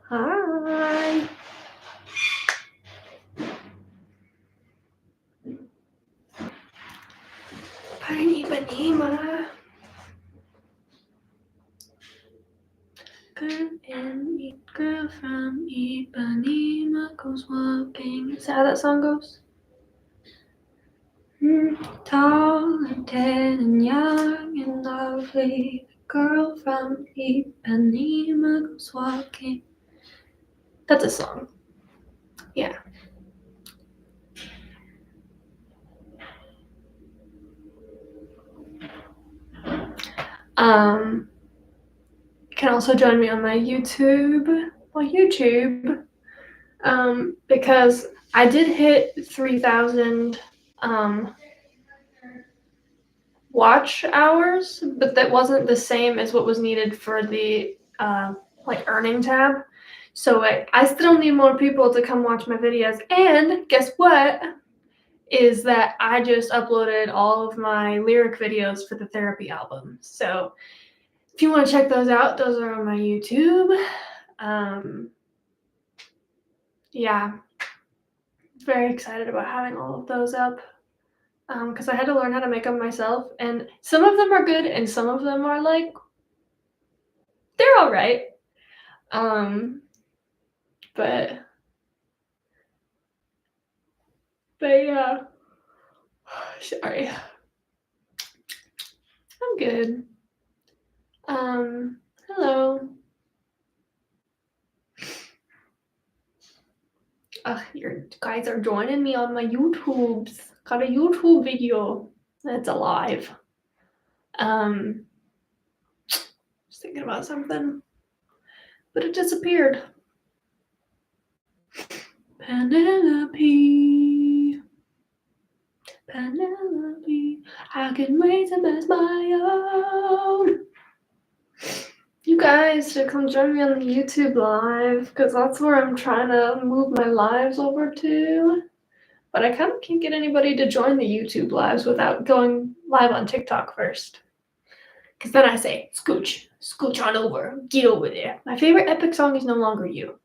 Hi. Ipanema. Girl from Ipanema goes walking. Is that how that song goes? Tall and tan and young and lovely. Girl from Ipanema goes walking. That's a song. Yeah. You can also join me on my YouTube. Because I did hit 3,000 watch hours, but that wasn't the same as what was needed for the earning tab. So I still need more people to come watch my videos. And guess what? Is that I just uploaded all of my lyric videos for the therapy album. So if you want to check those out, those are on my YouTube. Yeah, very excited about having all of those up. Because I had to learn how to make them myself, and some of them are good, and some of them are they're all right. But yeah, sorry, I'm good. Hello. You guys are joining me on my YouTubes. Got a YouTube video that's alive. Just thinking about something, but it disappeared. Penelope, I can raise him as my own. You guys should come join me on the YouTube live, because that's where I'm trying to move my lives over to. But I kind of can't get anybody to join the YouTube lives without going live on TikTok first. Because then I say, scooch on over, get over there. My favorite Epic song is No Longer You.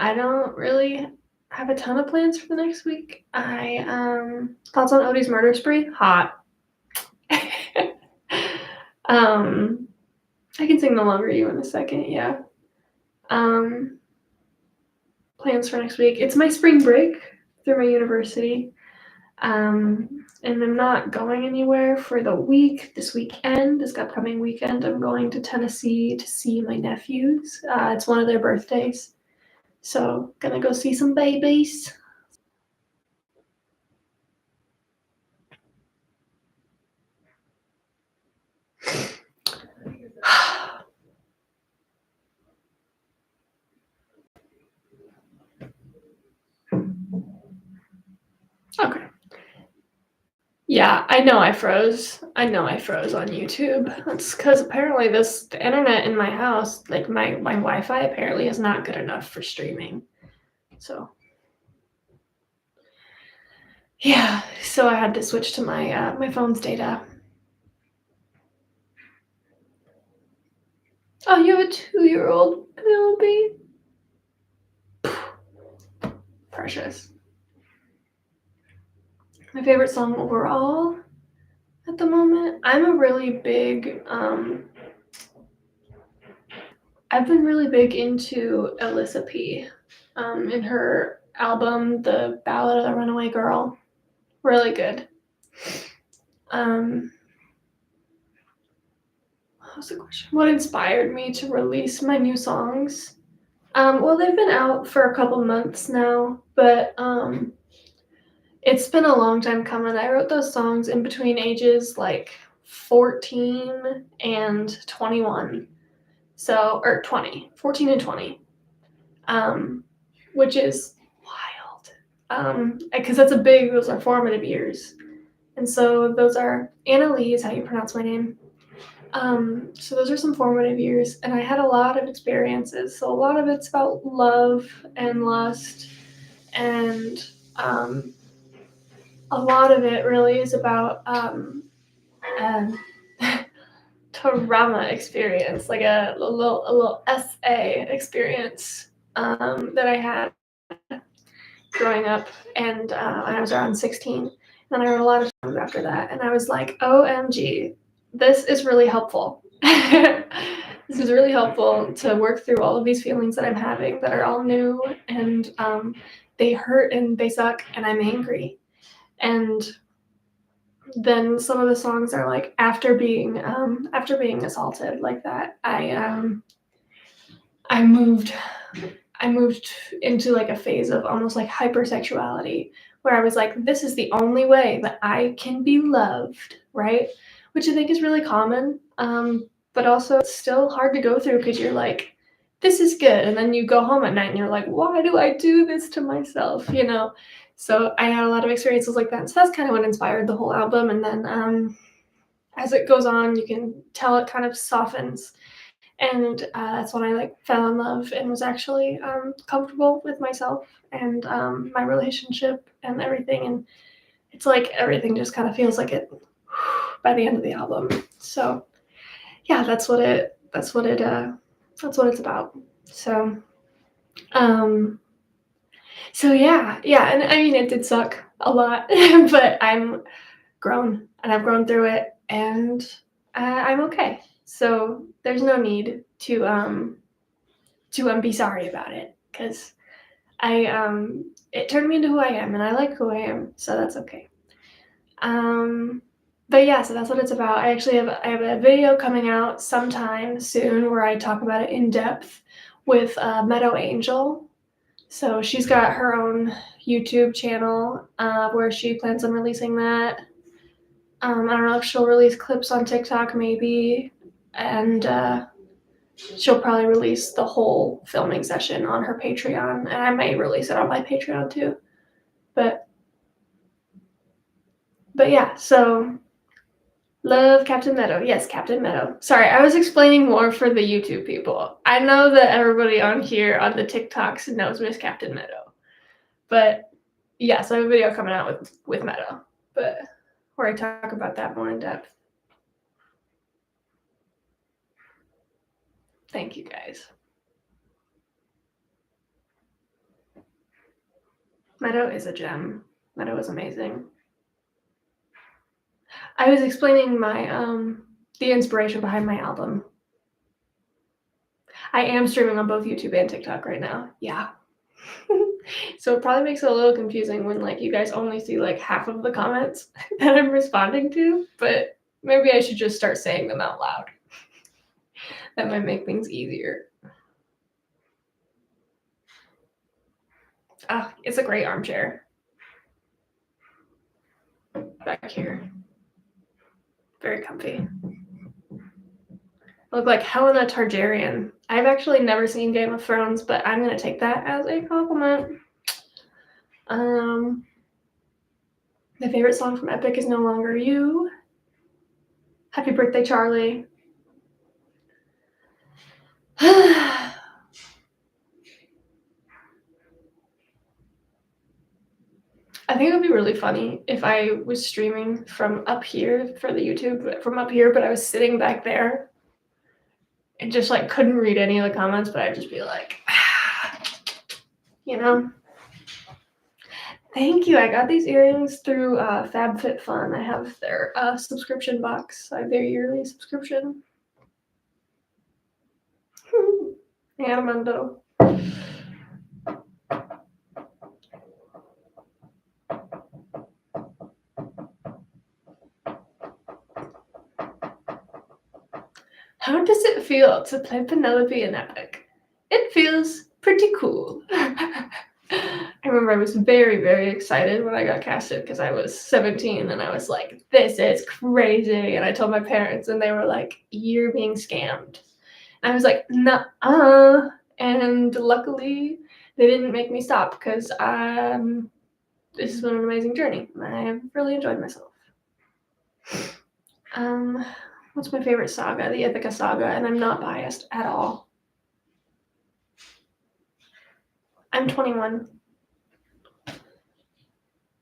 I don't really have a ton of plans for the next week. Thoughts on Odie's murder spree? Hot. I can sing No Longer You in a second, yeah. Plans for next week. It's my spring break through my university. And I'm not going anywhere for the week. This upcoming weekend, I'm going to Tennessee to see my nephews. It's one of their birthdays. So, gonna go see some babies. Okay. Yeah, I know I froze on YouTube. That's because apparently the internet in my house, like my Wi-Fi apparently is not good enough for streaming. So yeah, so I had to switch to my my phone's data. Oh, you have a 2-year-old, Penelope? Precious. My favorite song overall at the moment. I've been really big into Alyssa P. In her album, The Ballad of the Runaway Girl. Really good. What was the question? What inspired me to release my new songs? Well, they've been out for a couple months now, but it's been a long time coming. I wrote those songs in between ages 14 and 21. So, or 20, 14 and 20. Which is wild. Because those are formative years. And so those are, Anna Lee is how you pronounce my name. So those are some formative years, and I had a lot of experiences. So a lot of it's about love and lust, and a lot of it really is about um, trauma experience, like a little SA experience that I had growing up, and I was around 16. And I wrote a lot of songs after that, and I was like, OMG, this is really helpful. This is really helpful to work through all of these feelings that I'm having that are all new, and they hurt and they suck, and I'm angry. And then some of the songs are like after being assaulted like that. I moved into like a phase of almost like hypersexuality where I was like, this is the only way that I can be loved, right? Which I think is really common, but also it's still hard to go through because you're like, this is good, and then you go home at night and you're like, why do I do this to myself? You know. So I had a lot of experiences like that. So that's kind of what inspired the whole album. And then as it goes on, you can tell it kind of softens. And that's when I like fell in love and was actually comfortable with myself and my relationship and everything. And it's like everything just kind of feels like it by the end of the album. So yeah, that's what it's about. So yeah, and I mean it did suck a lot, but I'm grown and I've grown through it, and I'm okay. So there's no need to be sorry about it, because it turned me into who I am, and I like who I am, so that's okay. But yeah, so that's what it's about. I have a video coming out sometime soon where I talk about it in depth with Meadow Angel. So she's got her own YouTube channel where she plans on releasing that. I don't know if she'll release clips on TikTok maybe, and she'll probably release the whole filming session on her Patreon, and I may release it on my Patreon too. But yeah, so love Captain Meadow. Yes, Captain Meadow. Sorry, I was explaining more for the YouTube people. I know that everybody on here on the TikToks knows Miss Captain Meadow. But yeah, so I have a video coming out with Meadow, but where I talk about that more in depth. Thank you guys. Meadow is a gem. Meadow is amazing. I was explaining my the inspiration behind my album. I am streaming on both YouTube and TikTok right now. Yeah. So it probably makes it a little confusing when like you guys only see like half of the comments that I'm responding to, but maybe I should just start saying them out loud. That might make things easier. Oh, it's a great armchair. Back here. Very comfy. I look like Helena Targaryen. I've actually never seen Game of Thrones, but I'm gonna take that as a compliment. My favorite song from Epic is No Longer You. Happy birthday, Charlie. I think it would be really funny if I was streaming from up here for the YouTube, from up here, but I was sitting back there and just like couldn't read any of the comments, but I'd just be like, you know. Thank you. I got these earrings through FabFitFun. I have their subscription box. I have their yearly subscription. Armando. How does it feel to play Penelope in Epic? It feels pretty cool. I remember I was very, very excited when I got casted because I was 17 and I was like, this is crazy. And I told my parents and they were like, you're being scammed. And I was like, nuh-uh. And luckily they didn't make me stop because this has been an amazing journey. I have really enjoyed myself. What's my favorite saga? The Ithaca Saga, and I'm not biased at all. I'm 21.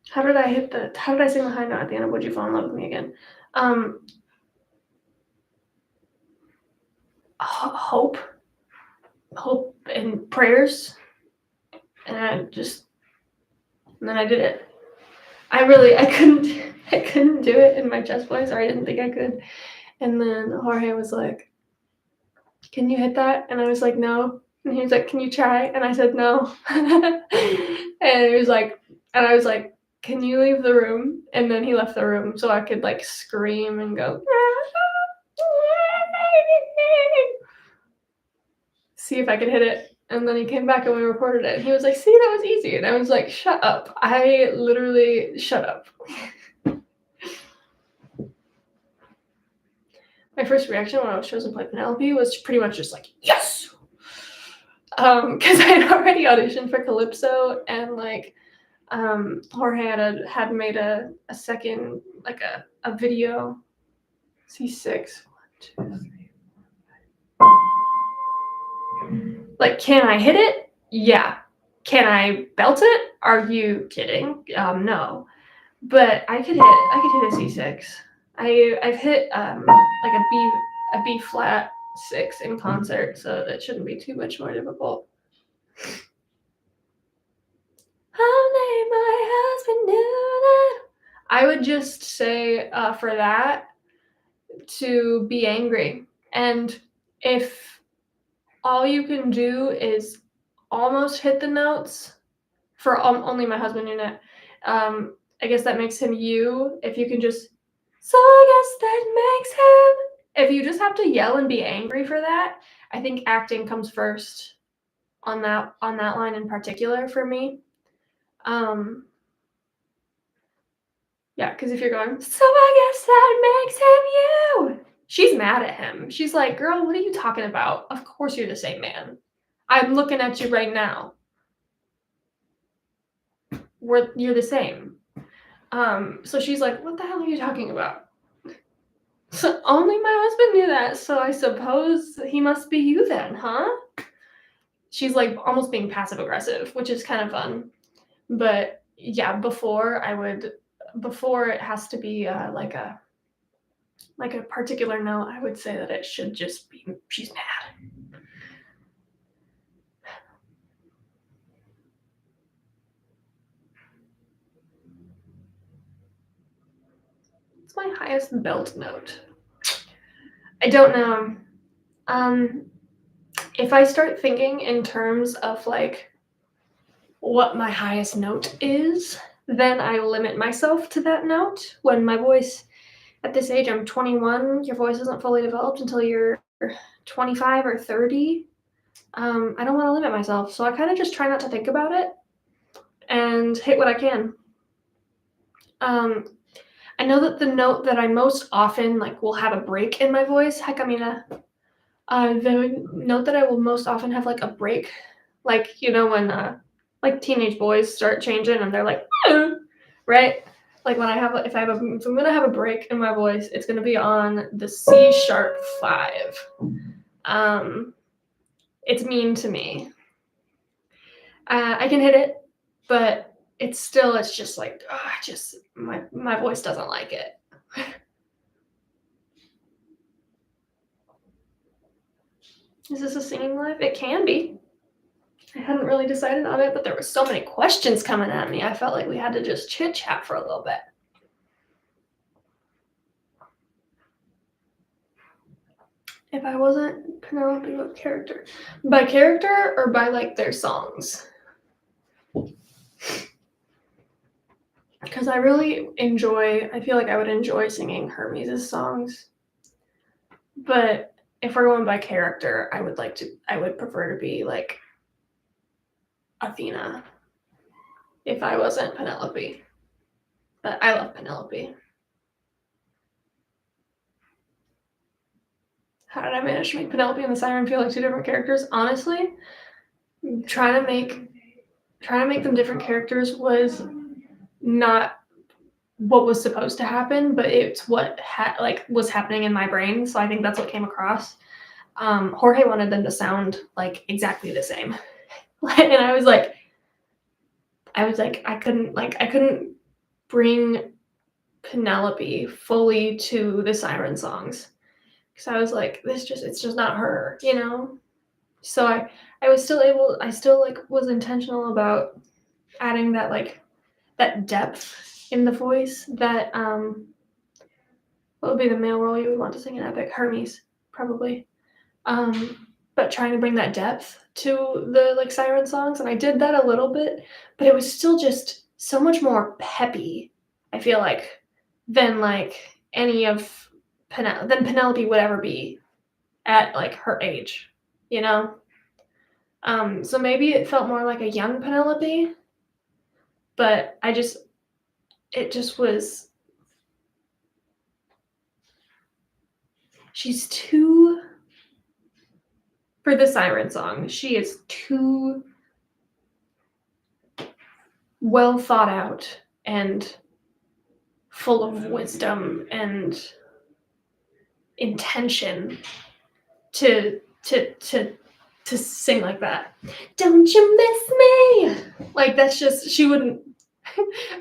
How did I sing the high note at the end of Would You Fall in Love with Me Again? hope, and prayers, and then I did it. I couldn't do it in my chest voice, or I didn't think I could. And then Jorge was like, "Can you hit that?" And I was like, "No." And he was like, "Can you try?" And I said, "No." And he was like, and I was like, "Can you leave the room?" And then he left the room so I could like scream and go, see if I could hit it. And then he came back and we recorded it. And he was like, "See, that was easy." And I was like, "Shut up." I literally shut up. My first reaction when I was chosen to play Penelope was pretty much just like, yes! Because I had already auditioned for Calypso, and like Jorge had made a second, like a video. C6. 1, 2, 3. Like, can I hit it? Yeah. Can I belt it? Are you kidding? No. But I could hit a C6. I've hit like a B flat 6 in concert, so that shouldn't be too much more difficult. I'll let my husband do that. I would just say for that to be angry, and if all you can do is almost hit the notes for only my husband unit, I guess that makes him you. If you can just, so I guess that makes him. If you just have to yell and be angry for that, I think acting comes first on that line in particular for me. Yeah, because if you're going, so I guess that makes him you. She's mad at him. She's like, girl, what are you talking about? Of course you're the same man. I'm looking at you right now. You're the same. So she's like, what the hell are you talking about? So only my husband knew that, so I suppose he must be you then, huh? She's like almost being passive aggressive, which is kind of fun. But yeah, before it has to be like a particular note, I would say that it should just be, she's mad. It's my highest belt note. I don't know. If I start thinking in terms of like what my highest note is, then I limit myself to that note. When my voice, at this age, I'm 21, your voice isn't fully developed until you're 25 or 30. I don't want to limit myself, so I kind of just try not to think about it and hit what I can. I know that the note that I most often like will have a break in my voice. Heck, I mean, the note that I will most often have like a break, like you know when like teenage boys start changing and they're like, right? Like when if I'm gonna have a break in my voice, it's gonna be on the C#5. It's mean to me. I can hit it, but it's just like my voice doesn't like it. Is this a singing live? It can be. I hadn't really decided on it, but there were so many questions coming at me. I felt like we had to just chit chat for a little bit. If I wasn't Penelope, what character? By character or by like their songs? Because I really I feel like I would enjoy singing Hermes' songs. But if we're going by character, I would prefer to be like Athena if I wasn't Penelope. But I love Penelope. How did I manage to make Penelope and the Siren feel like two different characters? Honestly, trying to make them different characters was not what was supposed to happen, but it's what was happening in my brain. So I think that's what came across. Jorge wanted them to sound like exactly the same, and I was like, I couldn't bring Penelope fully to the Siren songs because I was like, it's just not her, you know? So I was still able, I still like was intentional about adding that like that depth in the voice that what would be the male role you would want to sing in epic? Hermes, probably. But trying to bring that depth to the like siren songs, and I did that a little bit, but it was still just so much more peppy, I feel like, than like any of than Penelope would ever be at like her age, you know? So maybe it felt more like a young Penelope, but it just was, she's too, for the siren song, she is too well thought out and full of wisdom and intention to sing like that. Don't you miss me? Like that's just, she wouldn't.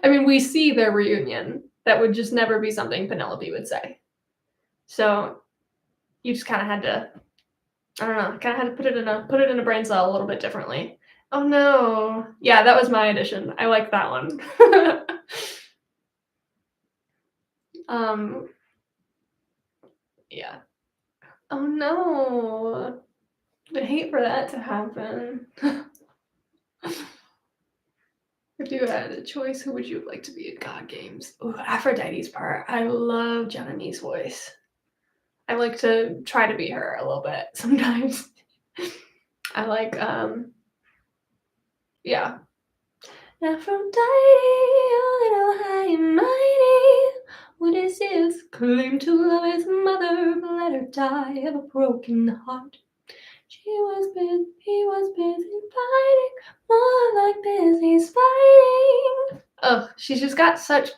I mean, we see their reunion. That would just never be something Penelope would say. So you just kind of had to, I don't know, kind of had to put it in a brain cell a little bit differently. Oh no. Yeah, that was my addition. I like that one. um yeah. Oh no. I hate for that to happen. If you had a choice, who would you like to be in God Games? Ooh, Aphrodite's part. I love Janani's voice. I like to try to be her a little bit sometimes. I like, yeah. Aphrodite, a little high and mighty. What is his claim to love his mother? But let her die of a broken heart. He was busy fighting, more like busy fighting. Oh, she's just got such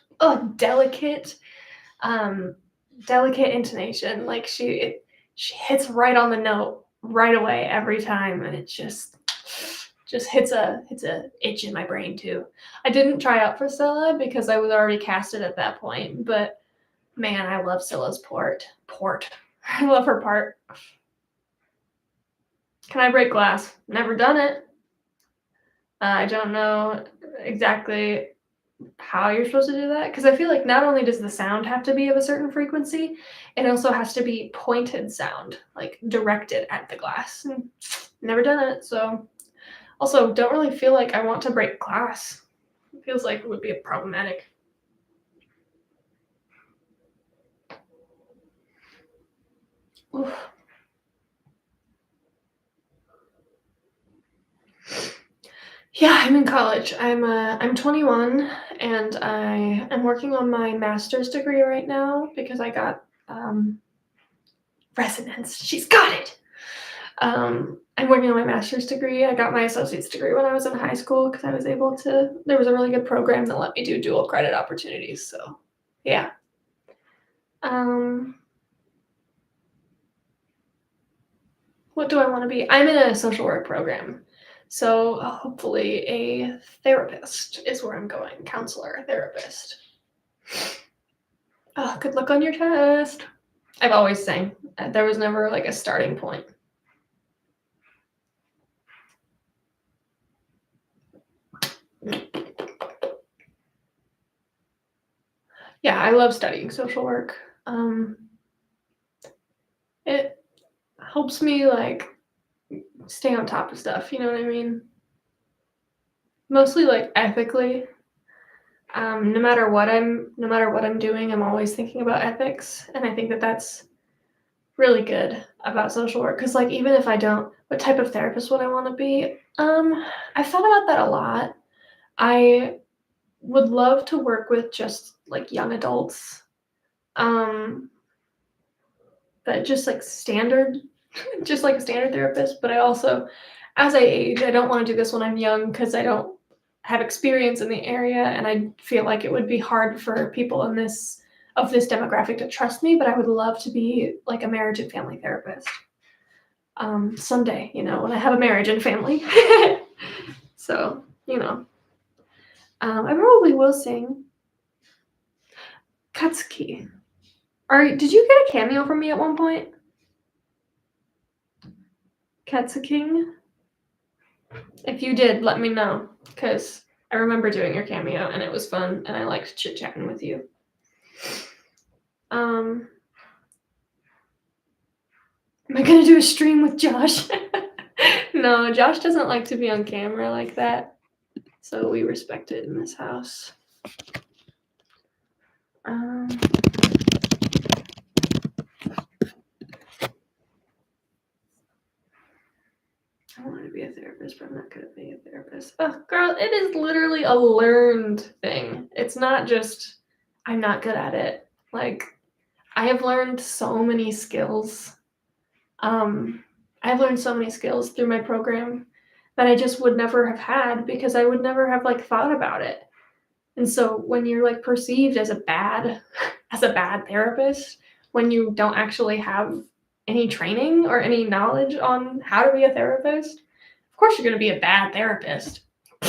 delicate intonation. Like she hits right on the note right away every time, and it just hits a itch in my brain too. I didn't try out for Scylla because I was already casted at that point, but man, I love Scylla's port. I love her part. Can I break glass? Never done it. I don't know exactly how you're supposed to do that, because I feel like not only does the sound have to be of a certain frequency, it also has to be pointed sound, like directed at the glass. Never done it, so also don't really feel like I want to break glass. It feels like it would be problematic. Oof. Yeah, I'm in college. I'm 21 and I am working on my master's degree right now because I got resonance. She's got it. I'm working on my master's degree. I got my associate's degree when I was in high school because I was able to. There was a really good program that let me do dual credit opportunities. So, yeah. What do I want to be? I'm in a social work program. So hopefully a therapist is where I'm going. Counselor, therapist. Oh, good luck on your test. I've always sang. There was never like a starting point. Yeah, I love studying social work. It helps me like stay on top of stuff, you know what I mean? Mostly like ethically. No matter what I'm doing, I'm always thinking about ethics, and I think that that's really good about social work. Because like even if I don't, what type of therapist would I want to be? I've thought about that a lot. I would love to work with just like young adults, but just like standard, just like a standard therapist. But I also, as I age, I don't want to do this when I'm young because I don't have experience in the area, and I feel like it would be hard for people in this demographic to trust me. But I would love to be like a marriage and family therapist someday, you know, when I have a marriage and family. So, you know, I probably will sing. Katsuki. Did you get a cameo from me at one point? Cat's a King? If you did, let me know, because I remember doing your cameo and it was fun and I liked chit-chatting with you. Am I gonna do a stream with Josh? No, Josh doesn't like to be on camera like that, so we respect it in this house. I want to be a therapist, but I'm not good at being a therapist. Oh, girl, it is literally a learned thing. It's not just, I'm not good at it. Like, I have learned so many skills. I've learned so many skills through my program that I just would never have had because I would never have like thought about it. And so when you're like perceived as a bad therapist, when you don't actually have any training or any knowledge on how to be a therapist, of course you're going to be a bad therapist.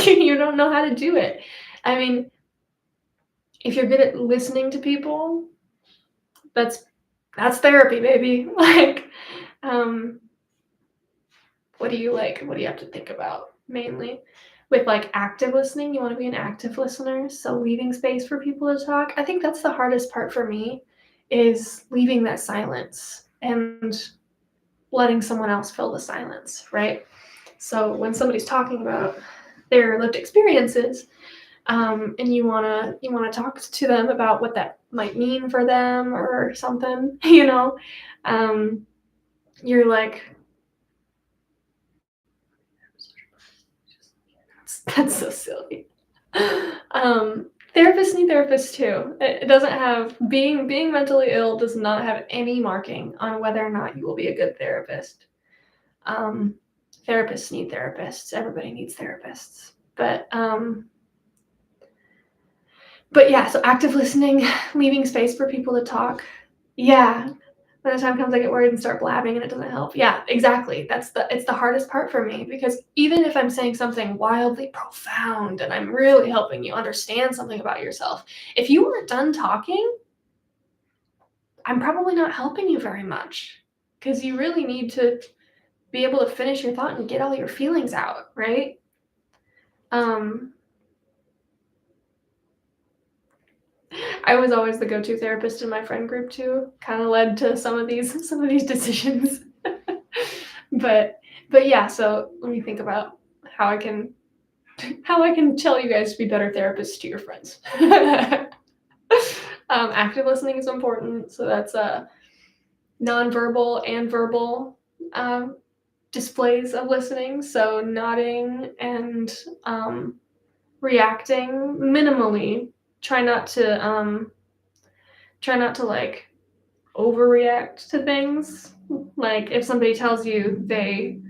You don't know how to do it. I mean, if you're good at listening to people, that's therapy, baby. Like, what do you have to think about mainly? With like active listening, you want to be an active listener, so leaving space for people to talk. I think that's the hardest part for me, is leaving that silence and letting someone else fill the silence, right? So when somebody's talking about their lived experiences, and you wanna talk to them about what that might mean for them or something, you're like, that's so silly. Therapists need therapists too. It doesn't have being mentally ill does not have any marking on whether or not you will be a good therapist. Therapists need therapists. Everybody needs therapists. But yeah, so active listening, leaving space for people to talk. Yeah. By the time comes, I get worried and start blabbing and it doesn't help. Yeah, exactly. It's the hardest part for me, because even if I'm saying something wildly profound and I'm really helping you understand something about yourself, if you aren't done talking, I'm probably not helping you very much, because you really need to be able to finish your thought and get all your feelings out, right? I was always the go-to therapist in my friend group too. Kind of led to some of these decisions. but yeah, so let me think about how I can tell you guys to be better therapists to your friends. Active listening is important, so that's nonverbal and verbal displays of listening. So nodding and reacting minimally. Try not to like overreact to things. Like if somebody tells you they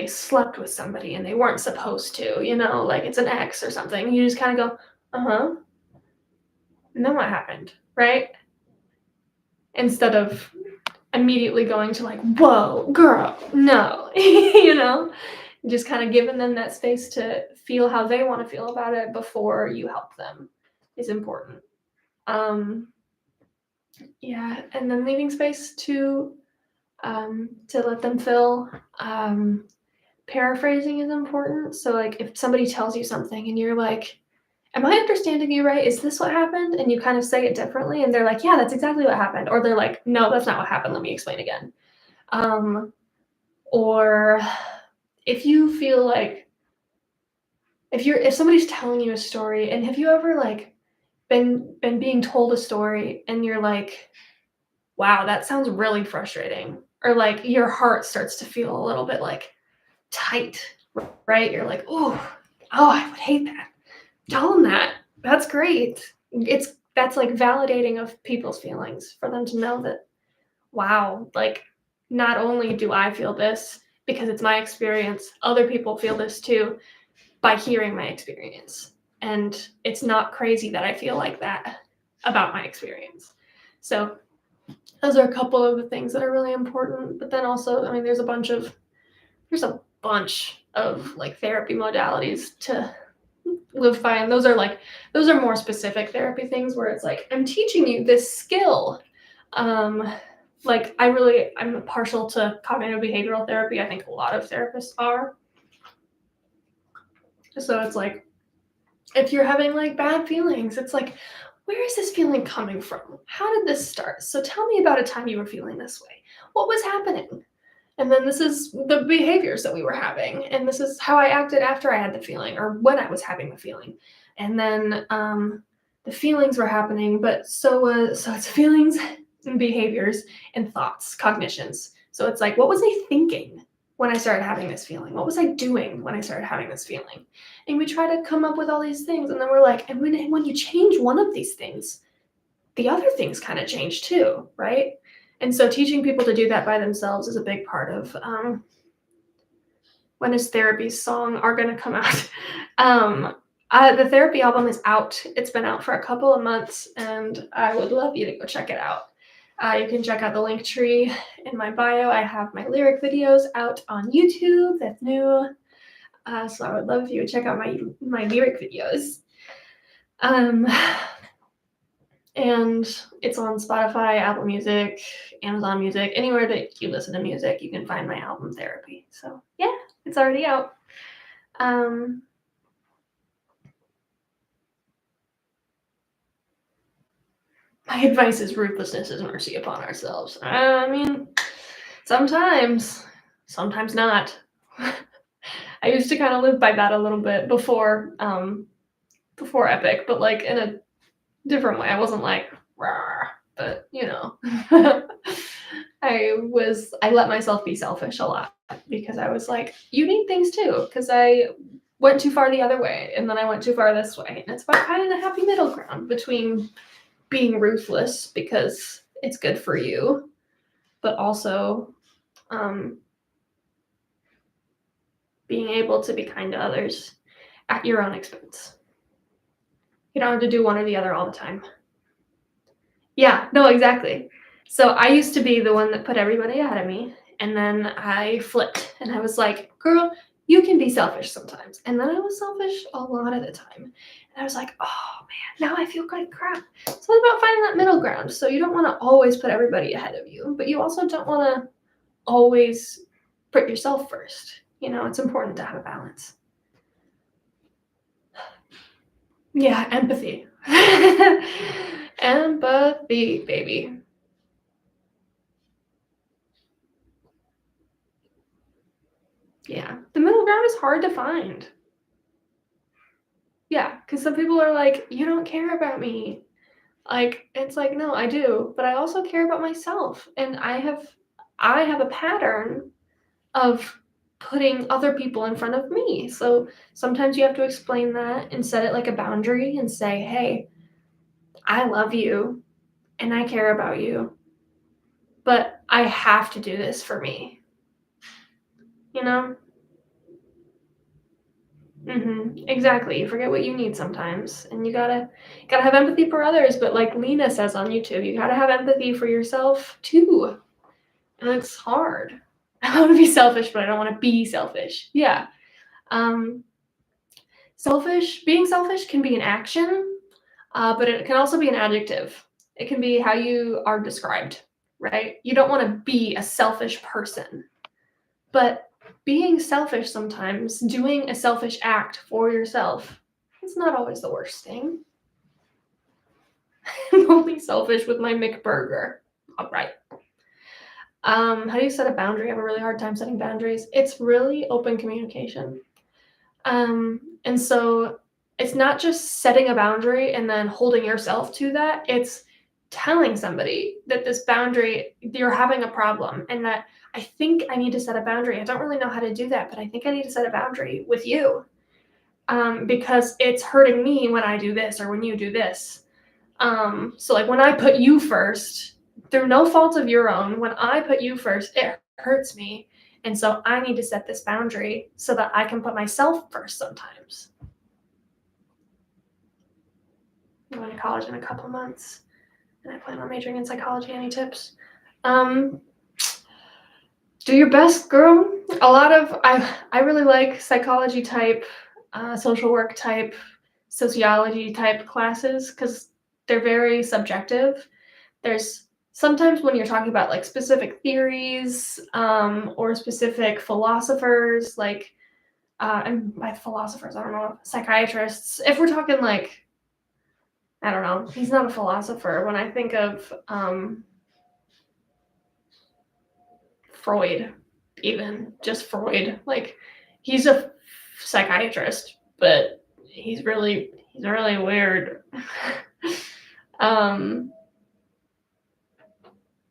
slept with somebody and they weren't supposed to, like it's an ex or something, you just kind of go, uh-huh, and then what happened, right? Instead of immediately going to like, whoa, girl, no. Just kind of giving them that space to feel how they want to feel about it before you help them is important. Yeah, and then leaving space to let them fill. Paraphrasing is important. So like if somebody tells you something and you're like, am I understanding you right? Is this what happened? And you kind of say it differently and they're like, yeah, that's exactly what happened. Or they're like, no, that's not what happened. Let me explain again. Or if you feel like, if somebody's telling you a story, and have you ever like been being told a story and you're like, wow, that sounds really frustrating. Or like your heart starts to feel a little bit like tight, right? You're like, oh, I would hate that. Tell them that. That's great. That's like validating of people's feelings, for them to know that, wow, like not only do I feel this because it's my experience, other people feel this too by hearing my experience. And it's not crazy that I feel like that about my experience. So those are a couple of the things that are really important. But then also, I mean, there's a bunch of like therapy modalities to live by, and those are more specific therapy things where it's like, I'm teaching you this skill Like, I'm partial to cognitive behavioral therapy. I think a lot of therapists are. So it's like, if you're having like bad feelings, it's like, where is this feeling coming from? How did this start? So tell me about a time you were feeling this way. What was happening? And then this is the behaviors that we were having, and this is how I acted after I had the feeling or when I was having the feeling. And then the feelings were happening, but so it's feelings and behaviors and thoughts, cognitions. So it's like, what was I thinking when I started having this feeling? What was I doing when I started having this feeling? And we try to come up with all these things, and then we're like, and when you change one of these things, the other things kind of change too, right? And so teaching people to do that by themselves is a big part of when is Therapy's song are going to come out. The Therapy album is out. It's been out for a couple of months, and I would love you to go check it out. You can check out the link tree in my bio. I have my lyric videos out on YouTube. That's new. So I would love if you would check out my lyric videos. And it's on Spotify, Apple Music, Amazon Music, anywhere that you listen to music, you can find my album Therapy. So yeah, it's already out. My advice is ruthlessness is mercy upon ourselves. I mean, sometimes not. I used to kind of live by that a little bit before Epic, but like in a different way. I wasn't like, rah, but you know, I let myself be selfish a lot because I was like, you need things too, because I went too far the other way and then I went too far this way. And it's about finding a happy middle ground between being ruthless because it's good for you, but also being able to be kind to others at your own expense. You don't have to do one or the other all the time. Yeah, no, exactly. So I used to be the one that put everybody ahead of me, and then I flipped, and I was like, girl, you can be selfish sometimes. And then I was selfish a lot of the time. And I was like, oh man, now I feel like crap. So it's about finding that middle ground. So you don't want to always put everybody ahead of you, but you also don't want to always put yourself first. You know, it's important to have a balance. Yeah, empathy. Empathy, baby. Yeah, the middle ground is hard to find. Yeah, because some people are like, you don't care about me. Like, it's like, no, I do, but I also care about myself. And I have a pattern of putting other people in front of me. So sometimes you have to explain that and set it like a boundary and say, hey, I love you and I care about you, but I have to do this for me. You know? Exactly. You forget what you need sometimes, and you gotta have empathy for others. But like Lena says on YouTube, you gotta have empathy for yourself too, and it's hard. I want to be selfish, but I don't want to be selfish. Yeah. Being selfish can be an action, but it can also be an adjective. It can be how you are described, right? You don't want to be a selfish person, but being selfish sometimes, doing a selfish act for yourself, it's not always the worst thing. I'm only selfish with my McBurger. All right. How do you set a boundary? I have a really hard time setting boundaries. It's really open communication. And so it's not just setting a boundary and then holding yourself to that. It's telling somebody that this boundary, you're having a problem, and that I think I need to set a boundary. I don't really know how to do that, but I think I need to set a boundary with you because it's hurting me when I do this or when you do this. So like when I put you first, through no fault of your own, when I put you first, it hurts me. And so I need to set this boundary so that I can put myself first sometimes. I'm going to college in a couple months, and I plan on majoring in psychology. Any tips? Do your best, girl. I really like psychology type, social work type, sociology type classes because they're very subjective. There's sometimes when you're talking about like specific theories or specific philosophers, like and by philosophers, I don't know, psychiatrists. If we're talking like, I don't know, he's not a philosopher. When I think of Freud, even just Freud, like he's a psychiatrist, but he's really weird. um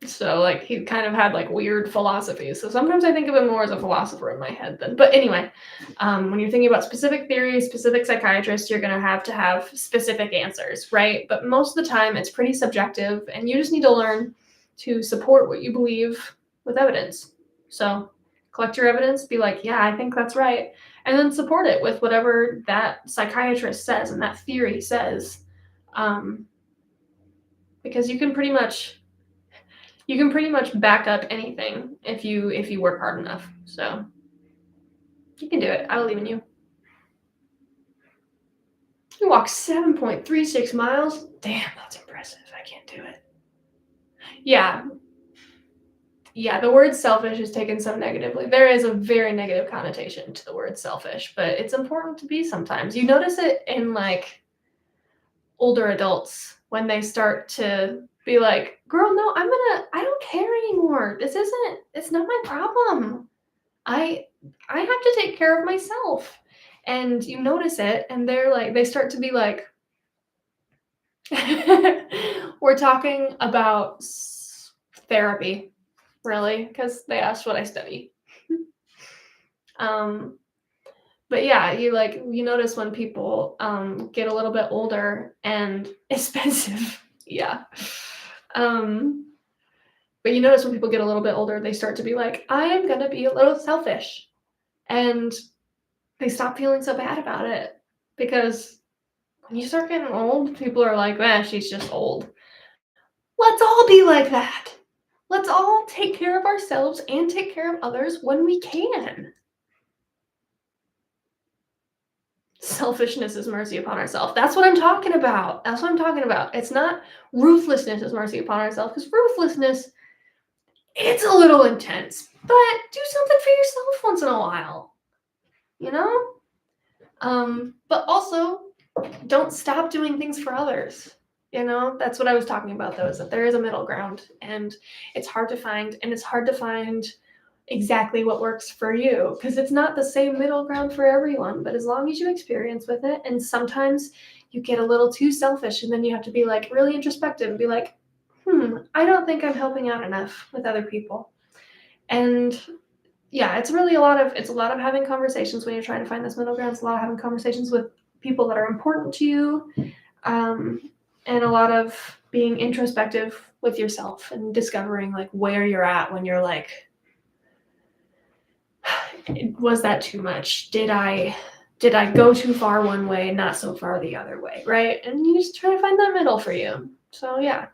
So like he kind of had like weird philosophies. So sometimes I think of him more as a philosopher in my head than. But anyway, when you're thinking about specific theories, specific psychiatrists, you're gonna have to have specific answers, right? But most of the time, it's pretty subjective, and you just need to learn to support what you believe with evidence. So collect your evidence, be like, yeah, I think that's right, and then support it with whatever that psychiatrist says and that theory says, because you can pretty much back up anything if you work hard enough. So you can do it. I believe in you. You walk 7.36 miles. Damn, that's impressive. I can't do it. Yeah. Yeah, the word selfish is taken so negatively. There is a very negative connotation to the word selfish, but it's important to be sometimes. You notice it in like older adults when they start to be like, girl, no, I don't care anymore. It's not my problem. I have to take care of myself. And you notice it, and they start to be like, we're talking about therapy, really, because they asked what I study. um, but yeah, you notice when people get a little bit older and expensive, yeah. But you notice when people get a little bit older, they start to be like, I am gonna be a little selfish, and they stop feeling so bad about it, because when you start getting old, people are like, "Man, she's just old." Let's all be like that. Let's all take care of ourselves and take care of others when we can. Selfishness is mercy upon ourselves. That's what I'm talking about. That's what I'm talking about. It's not ruthlessness is mercy upon ourselves, because ruthlessness, it's a little intense, but do something for yourself once in a while, you know? But also, don't stop doing things for others. That's what I was talking about, though, is that there is a middle ground, and it's hard to find, exactly what works for you, because it's not the same middle ground for everyone. But as long as you experience with it, and sometimes you get a little too selfish, and then you have to be like really introspective and be like, I don't think I'm helping out enough with other people. And yeah, it's a lot of having conversations when you're trying to find this middle ground. It's a lot of having conversations with people that are important to you, um, and a lot of being introspective with yourself and discovering like where you're at when you're like, was that too much? Did I go too far one way, not so far the other way, right? And you just try to find that middle for you. So yeah.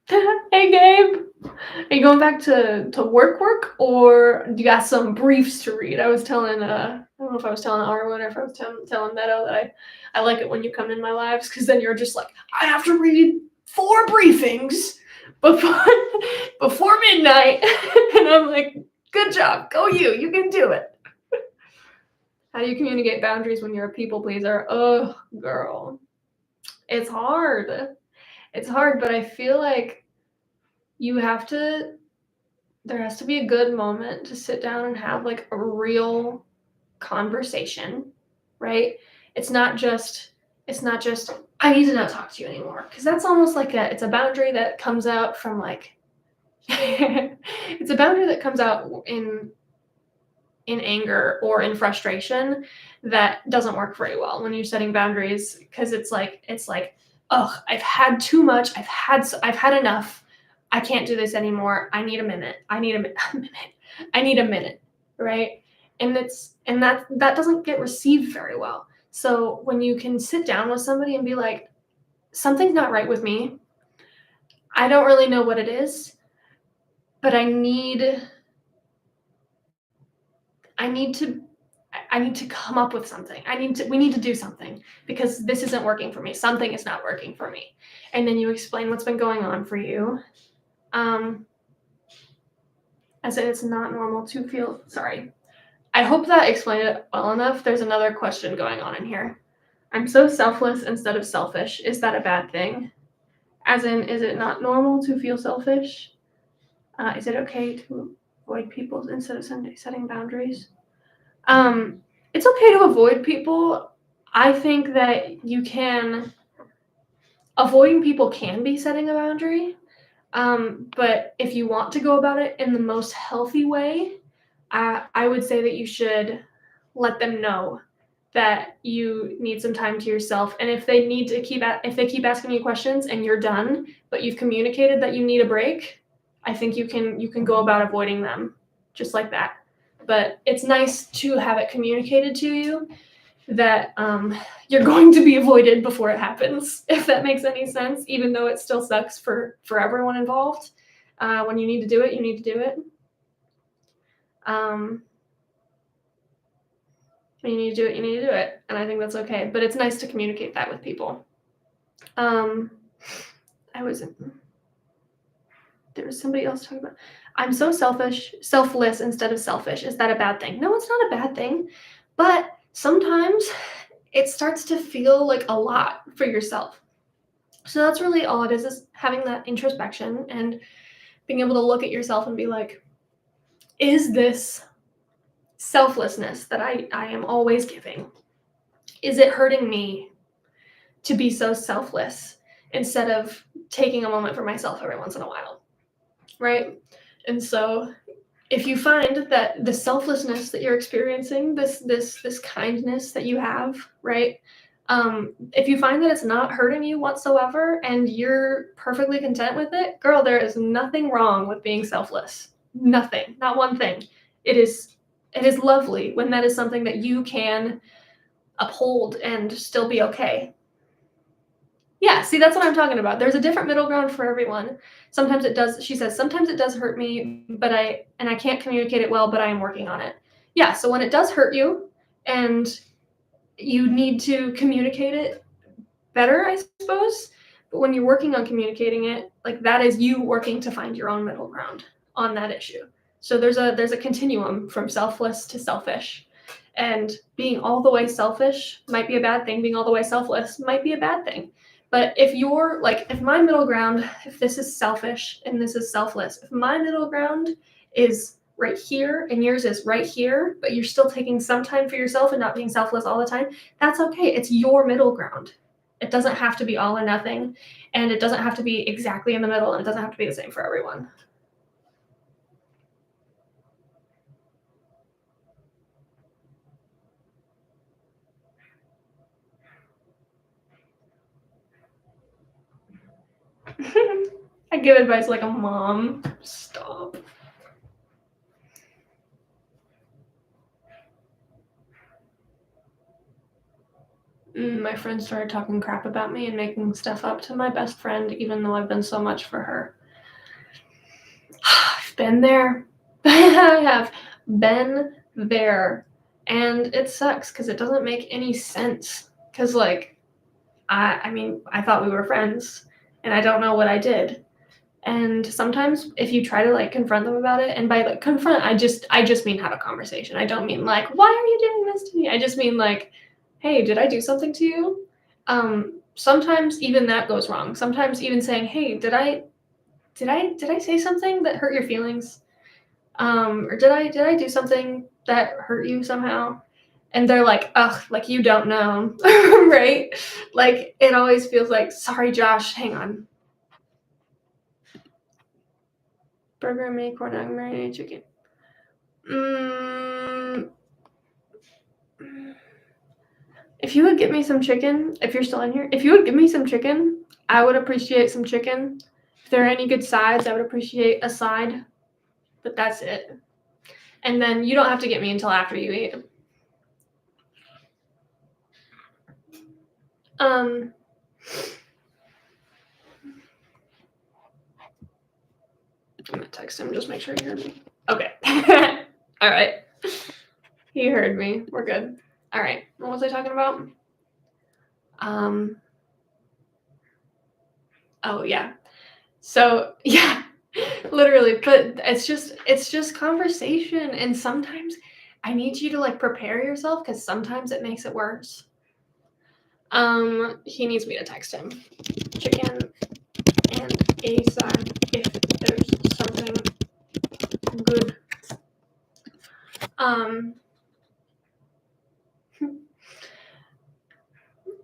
Hey Gabe, are you going back to work, or do you got some briefs to read? I was telling I don't know if I was telling Arwen or if I was telling Meadow that I like it when you come in my lives, because then you're just like, I have to read 4 briefings before midnight, and I'm like, good job, go you can do it. How do you communicate boundaries when you're a people pleaser? Oh, girl, it's hard. It's hard, but I feel like there has to be a good moment to sit down and have like a real conversation, right? It's not just I need to not talk to you anymore, because that's almost like it's a boundary that comes out from like it's a boundary that comes out in anger or in frustration, that doesn't work very well when you're setting boundaries, because it's like, ugh, I've had too much, I've had enough, I can't do this anymore, I need a minute, I need a minute, right? And that doesn't get received very well. So when you can sit down with somebody and be like, something's not right with me, I don't really know what it is, but I need to I need to come up with something. We need to do something because this isn't working for me. Something is not working for me. And then you explain what's been going on for you. As it's not normal to feel, sorry. I hope that explained it well enough. There's another question going on in here. I'm so selfless instead of selfish. Is that a bad thing? As in, is it not normal to feel selfish? Is it okay to avoid people instead of setting boundaries? It's okay to avoid people. I think that avoiding people can be setting a boundary. But if you want to go about it in the most healthy way, I would say that you should let them know that you need some time to yourself. And if they keep asking you questions and you're done, but you've communicated that you need a break, I think you can go about avoiding them just like that. But it's nice to have it communicated to you that you're going to be avoided before it happens, if that makes any sense, even though it still sucks for everyone involved. When you need to do it, you need to do it. When you need to do it, you need to do it. And I think that's okay. But it's nice to communicate that with people. There was somebody else talking about, I'm so selfless instead of selfish. Is that a bad thing? No, it's not a bad thing. But sometimes it starts to feel like a lot for yourself. So that's really all it is having that introspection and being able to look at yourself and be like, is this selflessness that I am always giving? Is it hurting me to be so selfless instead of taking a moment for myself every once in a while? Right? And so if you find that the selflessness that you're experiencing, this kindness that you have, right? If you find that it's not hurting you whatsoever and you're perfectly content with it, girl, there is nothing wrong with being selfless. Nothing, not one thing. It is lovely when that is something that you can uphold and still be okay. Yeah, see, that's what I'm talking about. There's a different middle ground for everyone. Sometimes it does, she says, sometimes it does hurt me, but I can't communicate it well, but I am working on it. Yeah, so when it does hurt you and you need to communicate it better, I suppose, but when you're working on communicating it, like that is you working to find your own middle ground on that issue. So there's a continuum from selfless to selfish. And being all the way selfish might be a bad thing. Being all the way selfless might be a bad thing. But if you're like, if my middle ground, if this is selfish and this is selfless, if my middle ground is right here and yours is right here, but you're still taking some time for yourself and not being selfless all the time, that's okay. It's your middle ground. It doesn't have to be all or nothing, and it doesn't have to be exactly in the middle, and it doesn't have to be the same for everyone. I give advice like a mom. Stop. My friend started talking crap about me and making stuff up to my best friend, even though I've been so much for her. I've been there. I have been there. And it sucks because it doesn't make any sense. Because, like, I thought we were friends, and I don't know what I did. And sometimes if you try to like confront them about it, and by like confront, I just mean have a conversation. I don't mean like, why are you doing this to me? I just mean like, hey, did I do something to you? Sometimes even that goes wrong. Sometimes even saying, hey, did I say something that hurt your feelings? Or did I do something that hurt you somehow? And they're like, ugh, like you don't know, right? Like it always feels like, sorry, Josh, hang on. Burger, mini corn dog, marinated chicken. If you would give me some chicken, if you're still in here, if you would give me some chicken, I would appreciate some chicken. If there are any good sides, I would appreciate a side. But that's it. And then you don't have to get me until after you eat. I'm gonna text him, just make sure you heard me. Okay. All right. He heard me. We're good. All right. What was I talking about? Oh yeah. So yeah, literally. But it's just conversation, and sometimes I need you to like prepare yourself because sometimes it makes it worse. He needs me to text him. Chicken and ASAP if there's something good.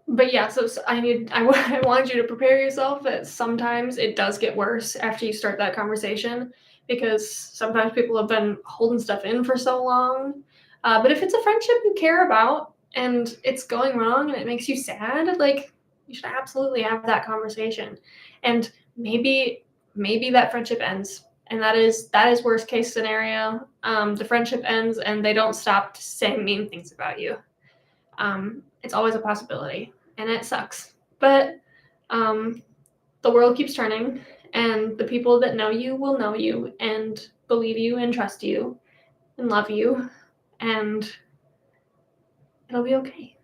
But yeah, so I wanted you to prepare yourself that sometimes it does get worse after you start that conversation because sometimes people have been holding stuff in for so long. But if it's a friendship you care about and it's going wrong and it makes you sad, like you should absolutely have that conversation. And maybe that friendship ends. And that is worst case scenario. The friendship ends and they don't stop saying mean things about you. It's always a possibility, and it sucks. But the world keeps turning, and the people that know you will know you and believe you and trust you and love you, and it'll be okay.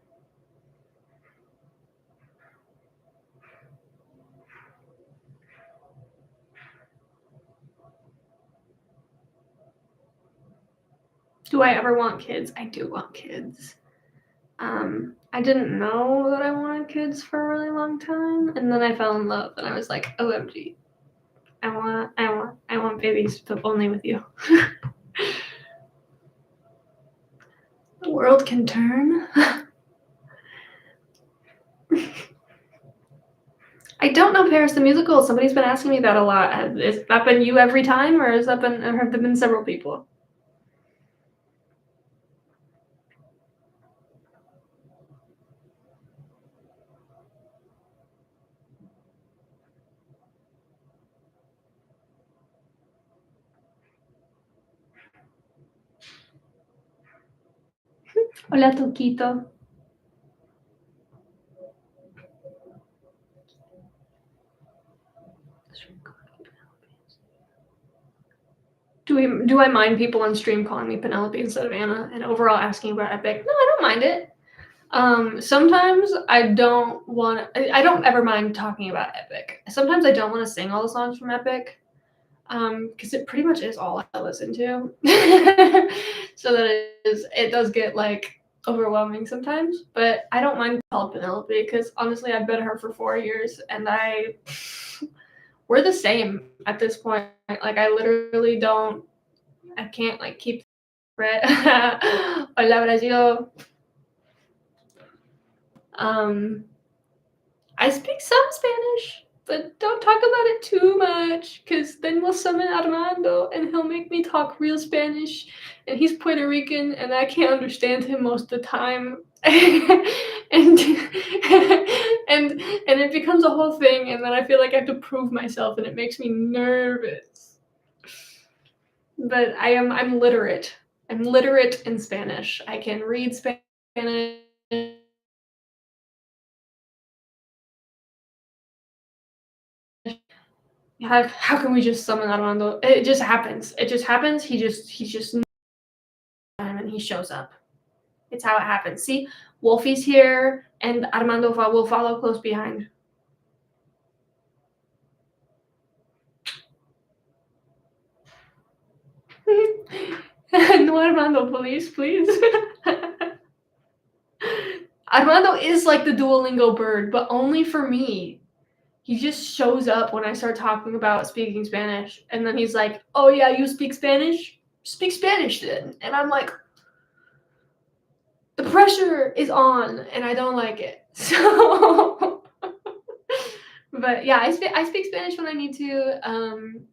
Do I ever want kids? I do want kids. I didn't know that I wanted kids for a really long time, and then I fell in love, and I was like, OMG, I want babies, but only with you. The world can turn. I don't know Paris the Musical. Somebody's been asking me that a lot. Has that been you every time, or have there been several people? Hola, Toquito. Do I mind people on stream calling me Penelope instead of Anna and overall asking about Epic? No, I don't mind it. Sometimes I don't ever mind talking about Epic. Sometimes I don't want to sing all the songs from Epic. Because it pretty much is all I listen to. So that it does get like overwhelming sometimes, but I don't mind called Penelope because honestly I've been her for 4 years and we're the same at this point. Like I literally I can't like keep Hola Brasil. I speak some Spanish, but don't talk about it too much, because then we'll summon Armando and he'll make me talk real Spanish, and he's Puerto Rican, and I can't understand him most of the time. and and it becomes a whole thing, and then I feel like I have to prove myself, and it makes me nervous. But I'm literate. I'm literate in Spanish. I can read Spanish. How can we just summon Armando? It just happens. It just happens. He's just and he shows up. It's how it happens. See, Wolfie's here, and Armando will follow close behind. No Armando, please. Armando is like the Duolingo bird, but only for me. He just shows up when I start talking about speaking Spanish, and then he's like, "Oh yeah, you speak Spanish? Speak Spanish then." And I'm like, the pressure is on, and I don't like it. So, but yeah, I speak Spanish when I need to.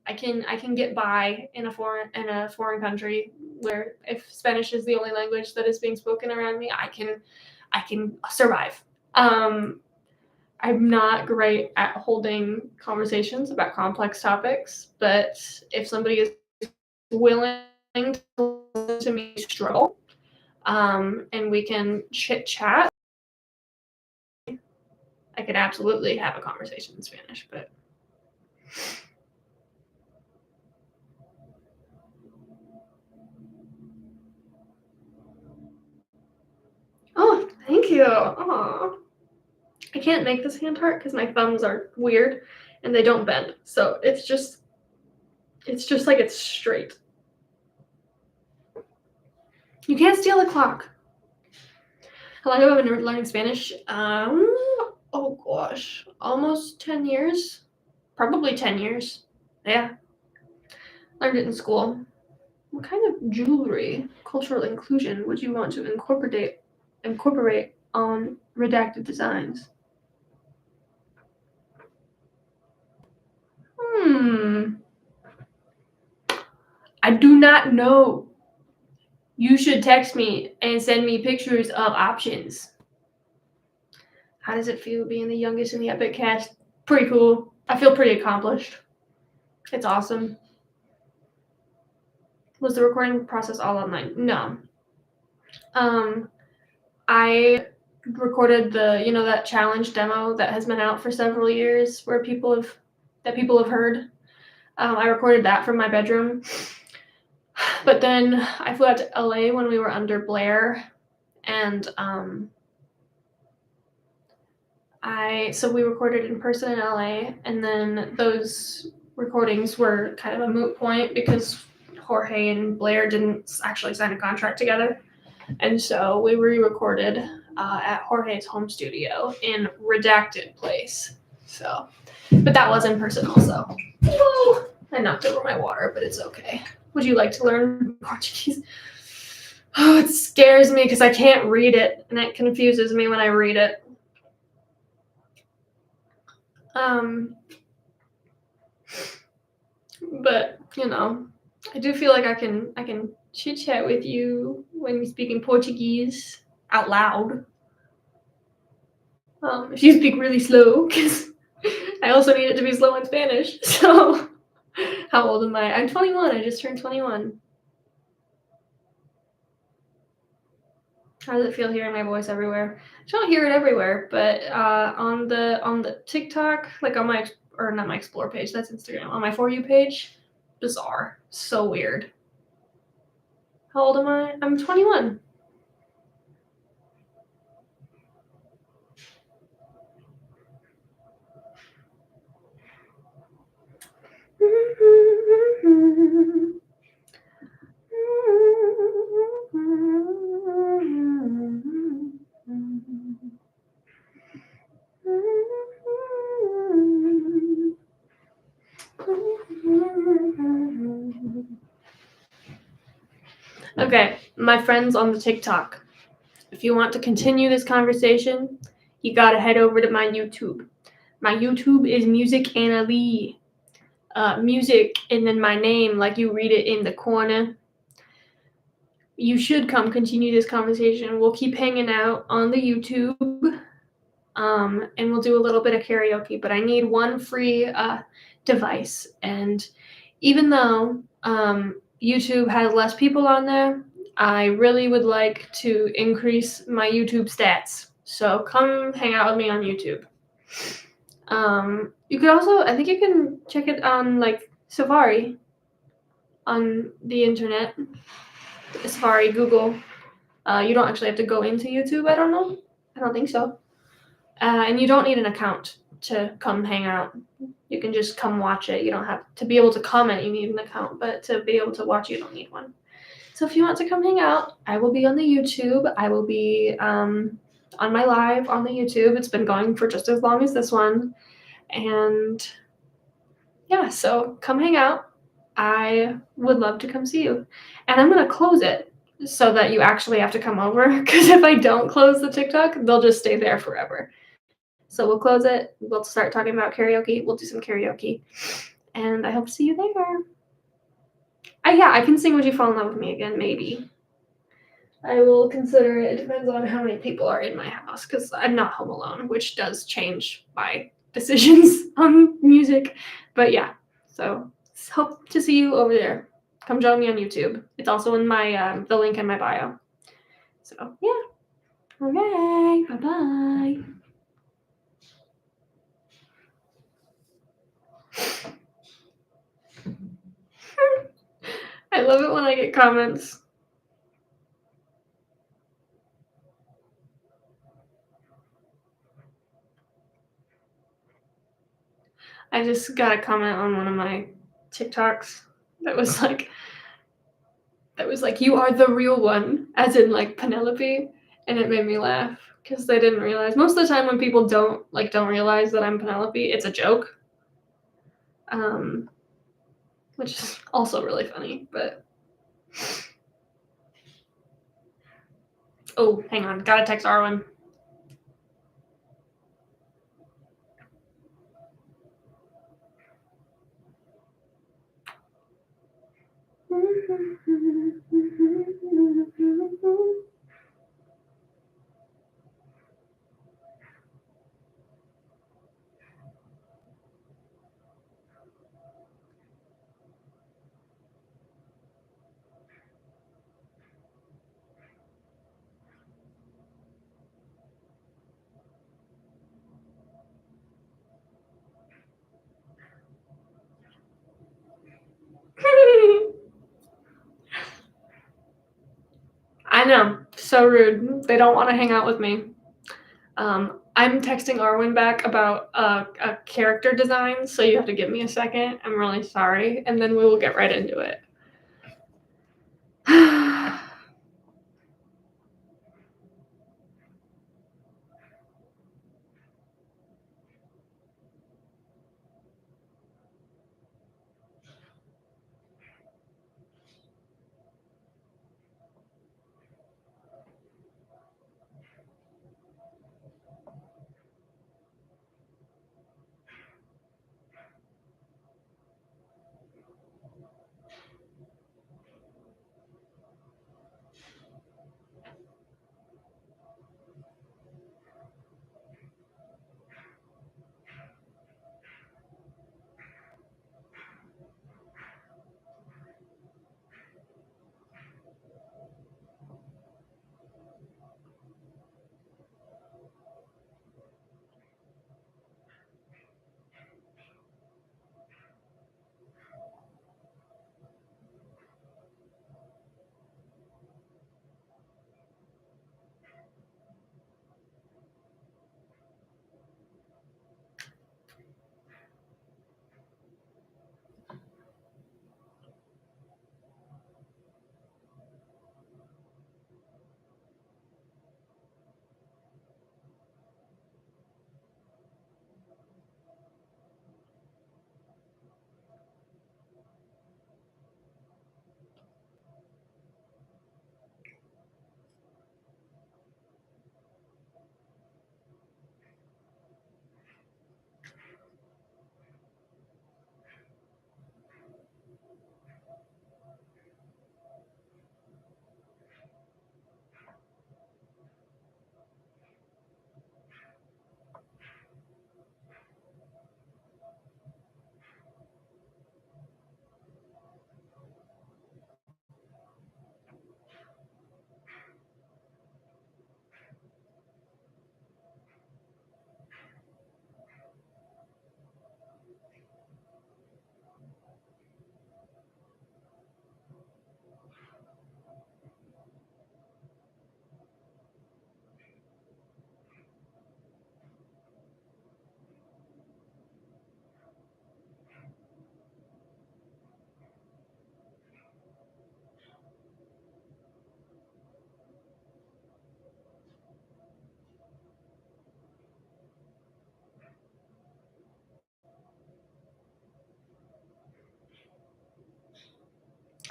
I can get by in a foreign country where if Spanish is the only language that is being spoken around me, I can survive. I'm not great at holding conversations about complex topics, but if somebody is willing to listen to me struggle, and we can chit chat, I could absolutely have a conversation in Spanish. But go, aw. I can't make this hand heart because my thumbs are weird and they don't bend. So it's just like it's straight. You can't steal a clock. How long have I been learning Spanish? Oh gosh, almost 10 years. Probably 10 years. Yeah. Learned it in school. What kind of jewelry, cultural inclusion would you want to incorporate on redacted designs? I do not know. You should text me and send me pictures of options. How does it feel being the youngest in the Epic cast? Pretty cool. I feel pretty accomplished. It's awesome. Was the recording process all online? No. I recorded that challenge demo that has been out for several years where people have heard. I recorded that from my bedroom. But then I flew out to LA when we were under Blair, and so we recorded in person in LA, and then those recordings were kind of a moot point because Jorge and Blair didn't actually sign a contract together. And so we re-recorded at Jorge's home studio in Redacted Place. So, but that was in person also. Whoa! I knocked over my water, but it's okay. Would you like to learn Portuguese? Oh, it scares me because I can't read it, and it confuses me when I read it. But I do feel like I can chit chat with you when you're speaking Portuguese out loud. If you speak really slow, because I also need it to be slow in Spanish. So, how old am I? I'm 21. I just turned 21. How does it feel hearing my voice everywhere? I don't hear it everywhere, but on the TikTok, like on my not my Explore page, that's Instagram. On my For You page, bizarre, so weird. How old am I? I'm 21. Okay, my friends on the TikTok, if you want to continue this conversation, you gotta head over to my YouTube. My YouTube is Music Anna Lee. Music and then my name, like you read it in the corner. You should come continue this conversation. We'll keep hanging out on the YouTube, and we'll do a little bit of karaoke. But I need one free device, and even though YouTube has less people on there, I really would like to increase my YouTube stats. So come hang out with me on YouTube. You could also, I think you can check it on like Safari on the internet. Safari, Google. You don't actually have to go into YouTube, I don't know. I don't think so. And you don't need an account to come hang out. You can just come watch it. You don't have to be able to comment, you need an account, but to be able to watch, you don't need one. So if you want to come hang out, I will be on the YouTube. I will be on my live on the YouTube. It's been going for just as long as this one. And yeah, so come hang out. I would love to come see you. And I'm going to close it so that you actually have to come over, because if I don't close the TikTok, they'll just stay there forever. So we'll close it. We'll start talking about karaoke. We'll do some karaoke. And I hope to see you there. Yeah, I can sing Would You Fall in Love with Me again, maybe. I will consider it. It depends on how many people are in my house, because I'm not home alone, which does change my decisions on music. But yeah, so hope to see you over there. Come join me on YouTube. It's also in my the link in my bio. So yeah. Okay. Bye-bye. I love it when I get comments. I just got a comment on one of my TikToks that was like, you are the real one, as in like Penelope, and it made me laugh because they didn't realize. Most of the time when people don't realize that I'm Penelope, it's a joke, which is also really funny. But oh, hang on, gotta text Arwen. I know, so rude. They don't want to hang out with me. I'm texting Arwen back about a character design, so you have to give me a second. I'm really sorry, and then we will get right into it.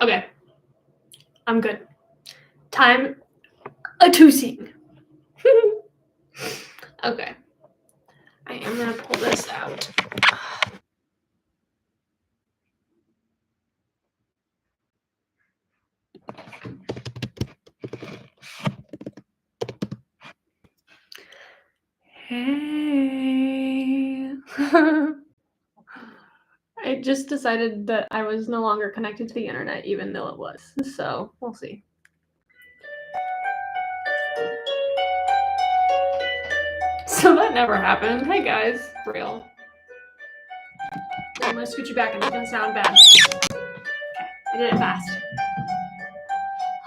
Okay, I'm good. Time to sing. Okay, I am gonna pull this out. Hey. I just decided that I was no longer connected to the internet, even though it was. So we'll see. So that never happened. Hey guys, real. I'm gonna scoot you back and it's gonna sound bad. Okay, I did it fast.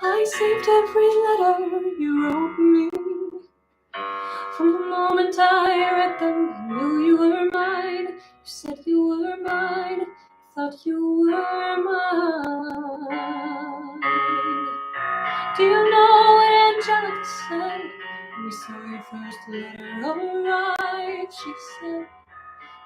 I saved every letter you wrote me. From the moment I read them, I knew you were mine. You said you you were mine, thought you were mine. Do you know what Angelica said when we saw your first letter arrive? She said,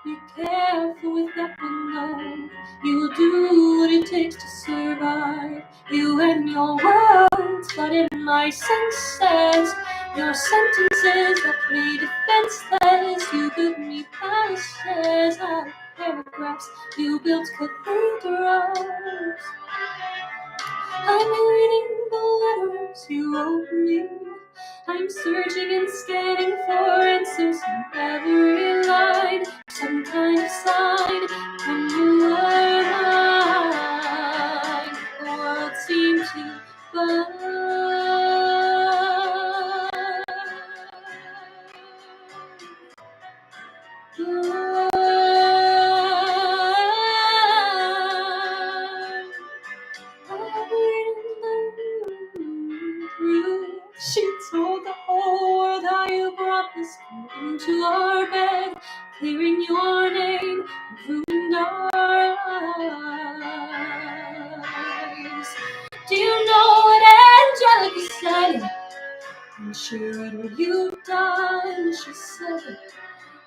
be careful with that one, though. You'll do what it takes to survive. You and your words flooded my senses. Your sentences left me defenseless. You built me palaces out of paragraphs. You built cathedrals. I'm reading the letters you wrote me. I'm searching and scanning for answers in every line. Some kind of sign when you were mine. The world seemed to burn. She told the whole world how you brought this girl into our bed, clearing your name and ruined our lives. Do you know what Angelica said when she read what you've done? She said,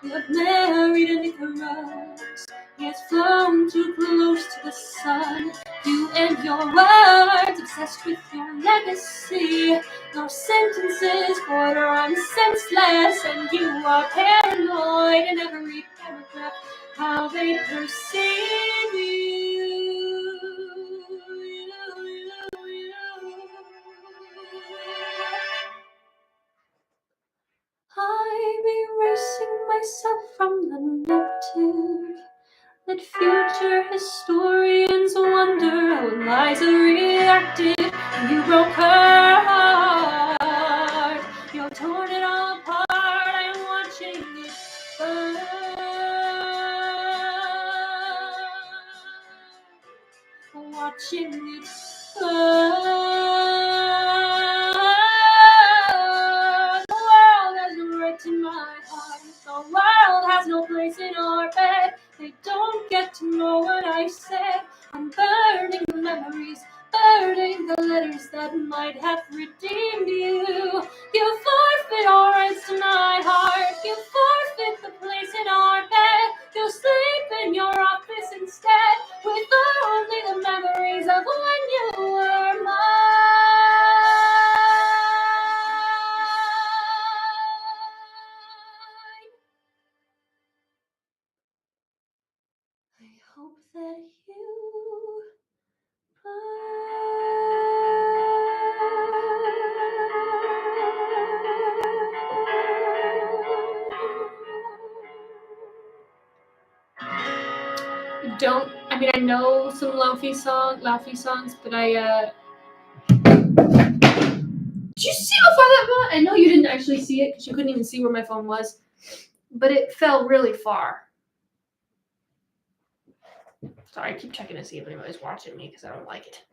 you have married an Icarus. He has flown too close to the sun. You and your words, obsessed with your legacy. Your sentences border on senseless, and you are paranoid in every paragraph. How they perceive you. I'm erasing myself from the narrative. Let future historians wonder how Eliza reacted when you broke her heart. You've torn it all apart. I'm watching it burn. Watching it burn. The world has no right to my heart. The world has no place in our bed. They don't get to know what I said. I'm burning the memories, burning the letters that might have redeemed you. You forfeit all rights to my heart. You forfeit the place in our bed. You sleep in your office instead, with only the memories of when you were mine. I hope that you don't. I mean, I know some laughy songs, but I. Did you see how far that went? I know you didn't actually see it because you couldn't even see where my phone was, but it fell really far. Sorry, I keep checking to see if anybody's watching me because I don't like it.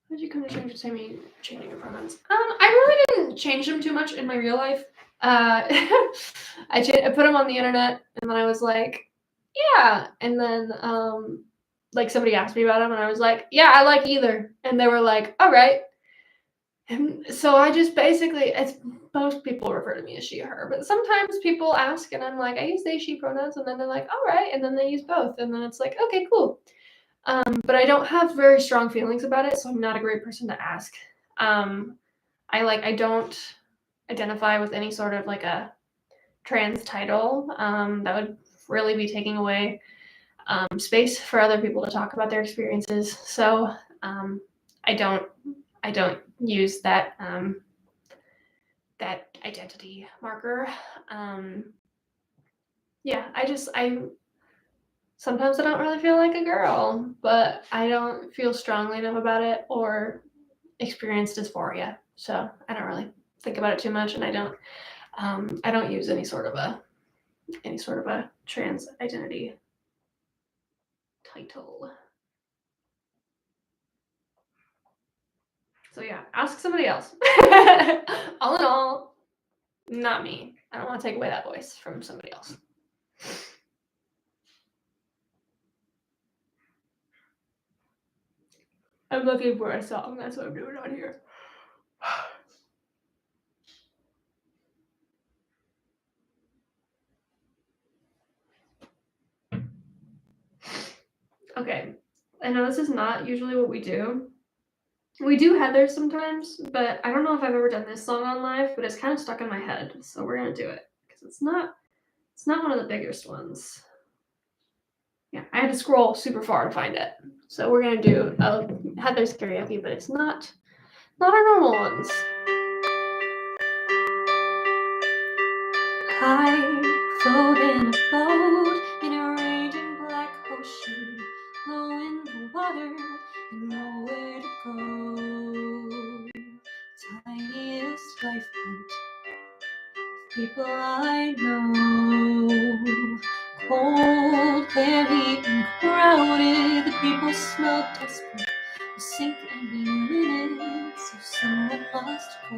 How did you come to terms with changing your pronouns? I really didn't change them too much in my real life. I put them on the internet, and then I was like, yeah. And then like somebody asked me about them, and I was like, yeah, I like either. And they were like, all right. And so I just basically, most people refer to me as she, her, but sometimes people ask, and I'm like, I use they, she pronouns, and then they're like, all right, and then they use both, and then it's like, okay, cool. But I don't have very strong feelings about it, so I'm not a great person to ask. I don't identify with any sort of like a trans title. That would really be taking away space for other people to talk about their experiences. So I don't use that that identity marker. Yeah, sometimes I don't really feel like a girl, but I don't feel strongly enough about it or experience dysphoria. So I don't really think about it too much, and I don't use any sort of a trans identity title. So yeah, ask somebody else. All in all, not me. I don't want to take away that voice from somebody else. I'm looking for a song. That's what I'm doing on here. Okay. I know this is not usually what we do. We do Heather sometimes, but I don't know if I've ever done this song on live, but it's kind of stuck in my head, so we're gonna do it because it's not one of the biggest ones. Yeah, I had to scroll super far to find it, so we're gonna do Heather's karaoke, but it's not our normal ones. I float in a boat in a raging black ocean, low in the water and nowhere to go. Tiniest lifeboat, people I know. Cold, heavy, and crowded, the people smell desperate. We sink any minute, so someone must go.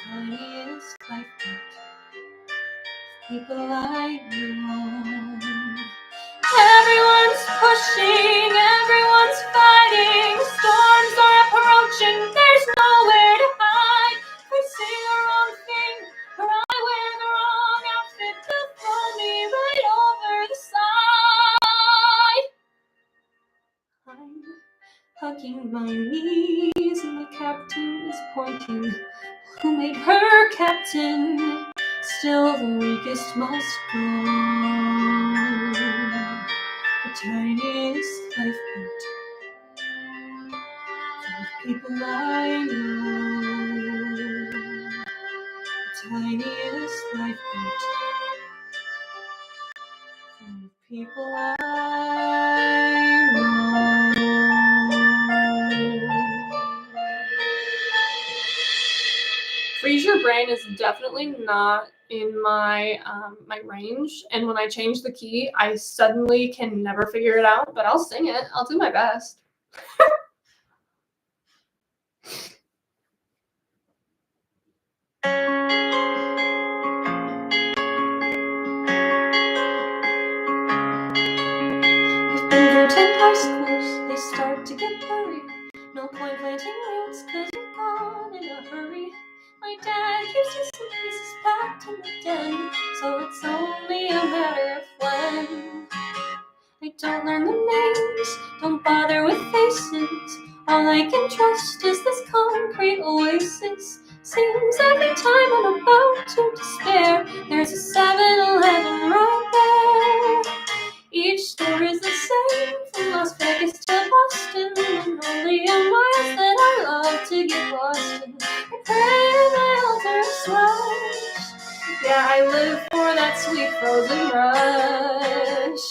Tiniest lifeboat, people I know. Everyone's pushing, everyone's fighting. Storms are approaching, there's nowhere to hide. If I say the wrong thing, or I wear the wrong outfit, they'll throw me right over the side. I'm hugging my knees and the captain is pointing. Who made her captain? Still the weakest must go. The tiniest lifeboat full of people I know. The tiniest lifeboat full of people I know. Freeze Your Brain is definitely not in my my range, and when I change the key, I suddenly can never figure it out, but I'll sing it. I'll do my best. We've been through 10 high schools, they start to get blurry. No point planting roots, cause you're gone in a hurry. My dad keeps his pieces packed in the den, so it's only a matter of when. I don't learn the names, don't bother with faces. All I can trust is this concrete oasis. Seems every time I'm about to despair, there's a 7-Eleven right there. Each store is the same, from Las Vegas to Boston, and only a miles that I love to get lost in. I pray my altar slash. Yeah, I live for that sweet frozen rush.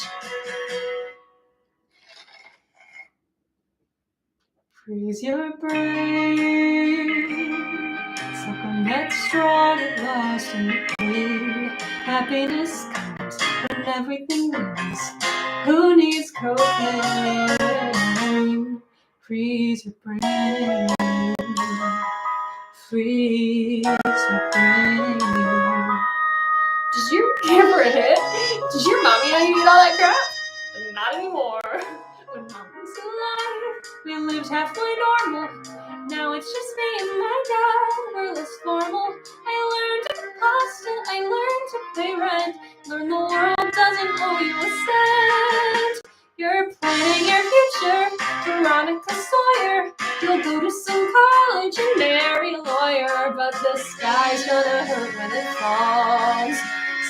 Freeze your brain. Suck on that straw, get lost in the pain. Happiness comes when everything wins. Who needs cocaine? Freeze your brain. Freeze your brain. Did you ever hit? Did your mommy know you eat all that crap? Not anymore. When mom was alive, we lived halfway normal. Now it's just me and my dad, we're less formal. I learned to pasta, I learned to pay rent. Learn the world doesn't owe you a cent. You're planning your future, Veronica Sawyer. You'll go to some college and marry a lawyer, but the sky's gonna hurt when it falls.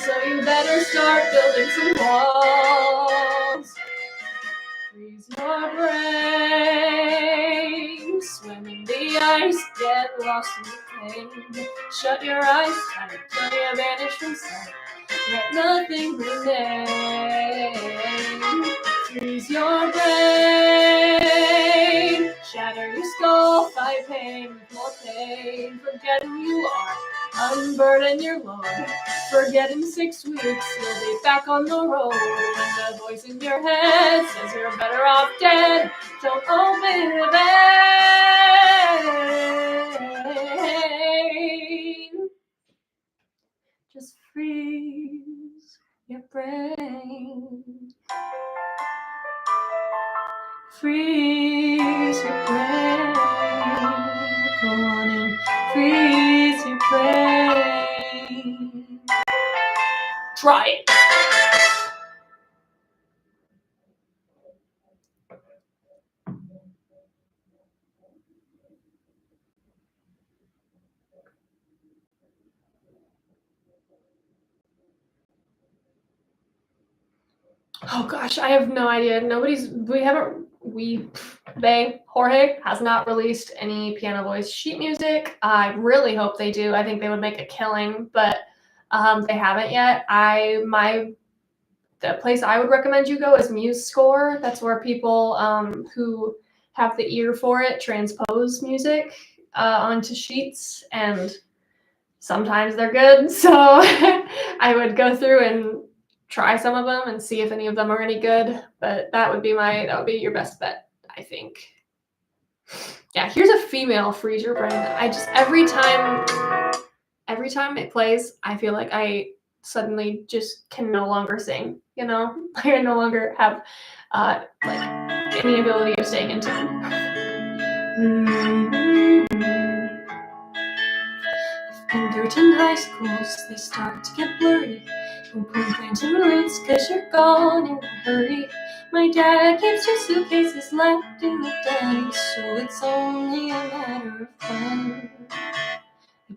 So you better start building some walls. Freeze your brain. Swim in the ice, get lost in the pain. Shut your eyes tight till you vanish from sight. Let nothing remain. Freeze your brain. Shatter your skull, fight pain with more pain. Forget who you are, unburden your load. Forget in 6 weeks, you'll be back on the road. When the voice in your head says you're better off dead, don't open the vein. freeze your brain. Freeze your brain. Go on and freeze your brain. Try it. Oh gosh, I have no idea. Jorge has not released any piano voice sheet music. I really hope they do. I think they would make a killing, but they haven't yet. The place I would recommend you go is MuseScore. That's where people who have the ear for it transpose music onto sheets, and sometimes they're good. So I would go through and try some of them and see if any of them are any good. But that would be your best bet, I think. Yeah, here's a female freeze your brain. Every time it plays, I feel like I suddenly just can no longer sing, you know? Like I no longer have any ability of staying in tune. In certain high schools, they start to get blurry. No point planting roots, cause you're gone in a hurry. My dad keeps 2 suitcases left in the den, so it's only a matter of when.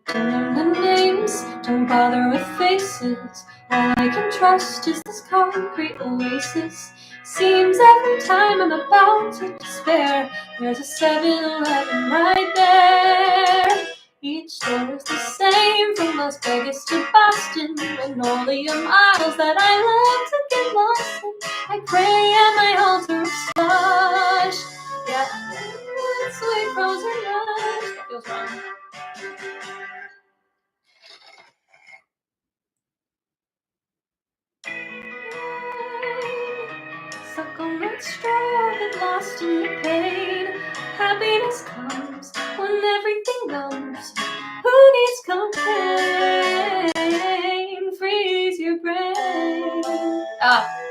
Don't learn the names, don't bother with faces. All I can trust is this concrete oasis. Seems every time I'm about to despair, there's a 7-Eleven right there. Each store is the same, from Las Vegas to Boston, and only a miles that I love to get lost in. I pray at my altar of slush. Yeah, sweet frozen rush. That feels wrong. Stuck on that straw, get lost in the pain. Happiness comes when everything numbs. Who needs cocaine? Freeze your brain.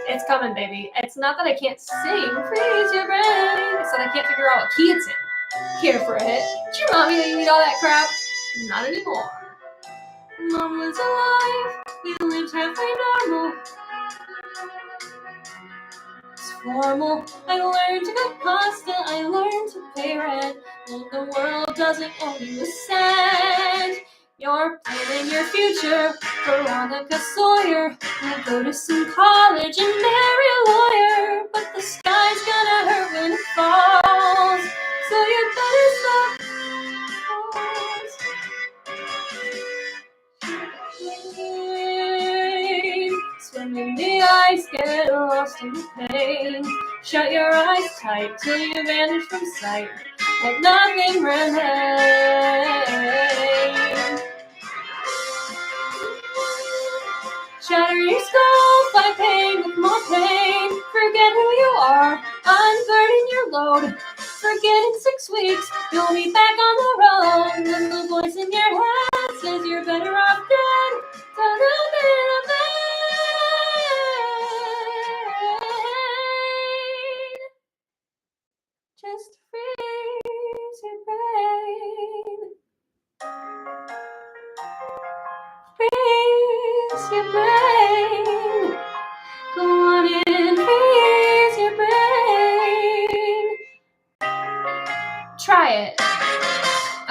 It's coming, baby. It's not that I can't sing. Freeze your brain. It's that I can't figure out what key it's in. Here for a hit. Did your mommy that you need all that crap? Not anymore. Mom was alive. We lived halfway normal. It's formal. I learned to cook pasta. I learned to pay rent. And the world doesn't owe you a cent. You're planning your future, Veronica Sawyer. I'll go to some college and marry a lawyer. But the sky's gonna hurt when it falls, so you better stop. Swim in the ice, get lost in the pain. Shut your eyes tight till you vanish from sight. Let nothing remain. Shatter your skull, fight pain with more pain. Forget who you are, unburden your load. Forget in 6 weeks, you'll be back on the road. And the voice in your head says you're better off dead. Just freeze your brain. Freeze your brain. Go on and freeze your brain. Try it.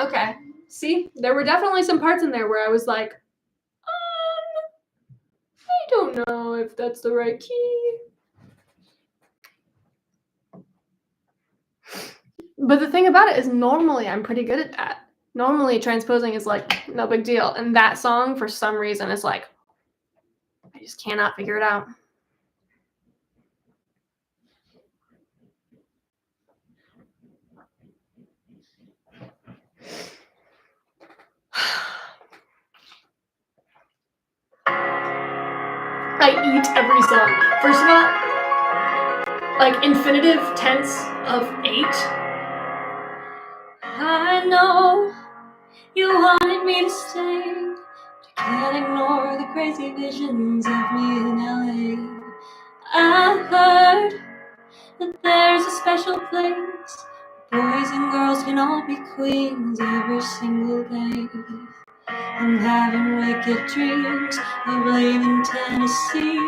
Okay. See, there were definitely some parts in there where I was like, I don't know if that's the right key. But the thing about it is normally I'm pretty good at that. Normally transposing is like no big deal. And that song, for some reason, is like, I just cannot figure it out. I eat every song. First of all, like infinitive tense of 8. I know you wanted me to stay, to Can't ignore the crazy visions of me in LA. I heard that there's a special place. Boys and girls can all be queens every single day. I'm having wicked dreams of leaving Tennessee.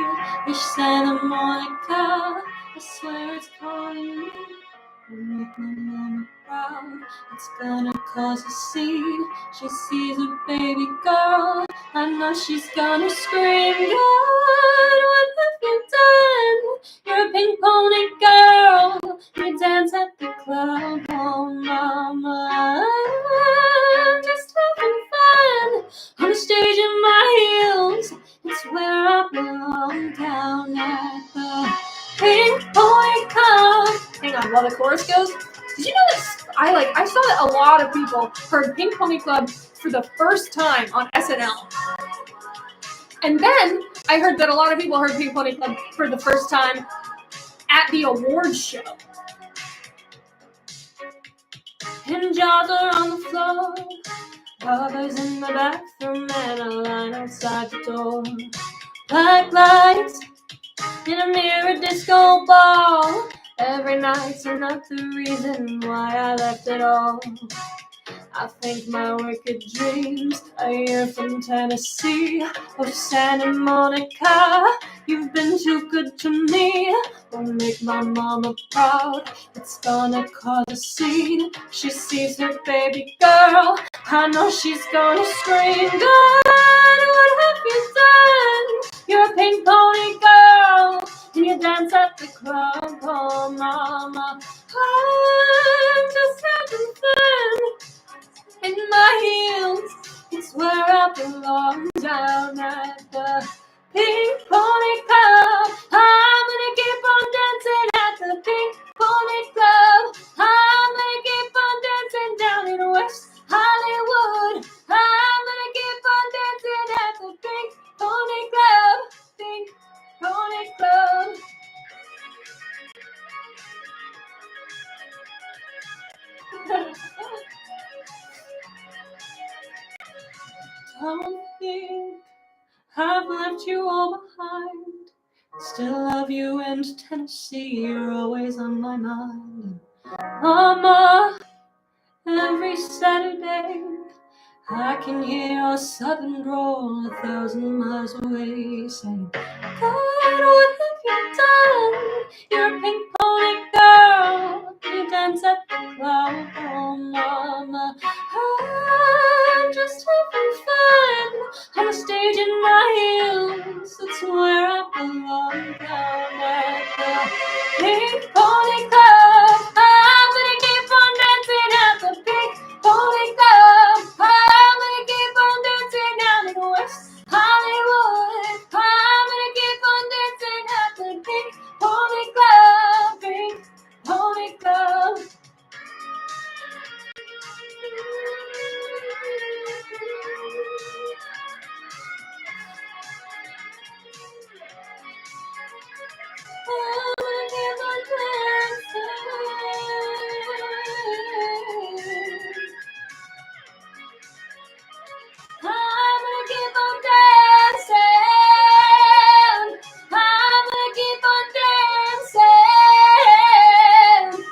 Wish Santa Monica, I swear it's calling me. Will make my mama proud. It's gonna cause a scene. She sees a baby girl. I know she's gonna scream. God, what have you done? You're a pink pony girl. You dance at the club. Oh, mama, I'm just having fun on the stage in my heels. It's where I belong, down at the Pink Pony Club. Hang on, while the chorus goes. Did you know this? I saw that a lot of people heard Pink Pony Club for the first time on SNL. And then I heard that a lot of people heard Pink Pony Club for the first time at the awards show. And jaws are on the floor. Others in the bathroom and a line outside the door. Black lights in a mirror disco ball. Every night's another reason why I left it all. I think my wicked dreams are here from Tennessee. Oh, Santa Monica, you've been too good to me. Will make my mama proud. It's gonna cause a scene. She sees her baby girl. I know she's gonna scream. God, what have you done? You're a pink pony girl, and you dance at the club. Oh, mama, I'm just having fun in my heels. It's where I belong, down at the Pink Pony Club. I'm gonna keep on dancing at the Pink Pony Club. I'm gonna keep on dancing down in West Hollywood. I'm gonna keep on dancing at the Pink Pony Club. Pink Pony Club. Don't think I've left you all behind. Still love you, and Tennessee, you're always on my mind. Mama, every Saturday I can hear a southern drawl 1,000 miles away saying, God, what have you done? You're a pink pony girl. You dance at the club. Oh, mama, I'm just having fun on the stage in my heels. That's where I belong, down at the Pink Pony Club. I'm gonna keep on dancing at the Pink Pony Club. I'm gonna keep on dancing down in West Hollywood. I'm gonna keep on dancing at the Pink Pony Club. Pink Pony Club. I'm gonna keep on dancing. I'm gonna keep on dancing. I'm gonna keep on dancing.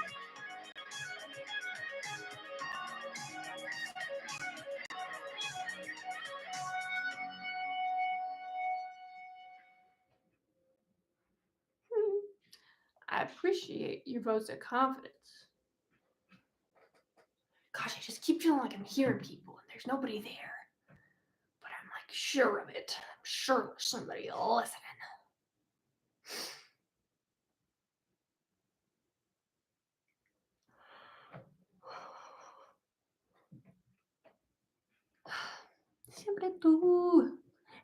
I appreciate your votes of confidence. Gosh, I just keep feeling like I'm hearing people and there's nobody there. But I'm like sure of it. I'm sure there's somebody listening. Siempre tú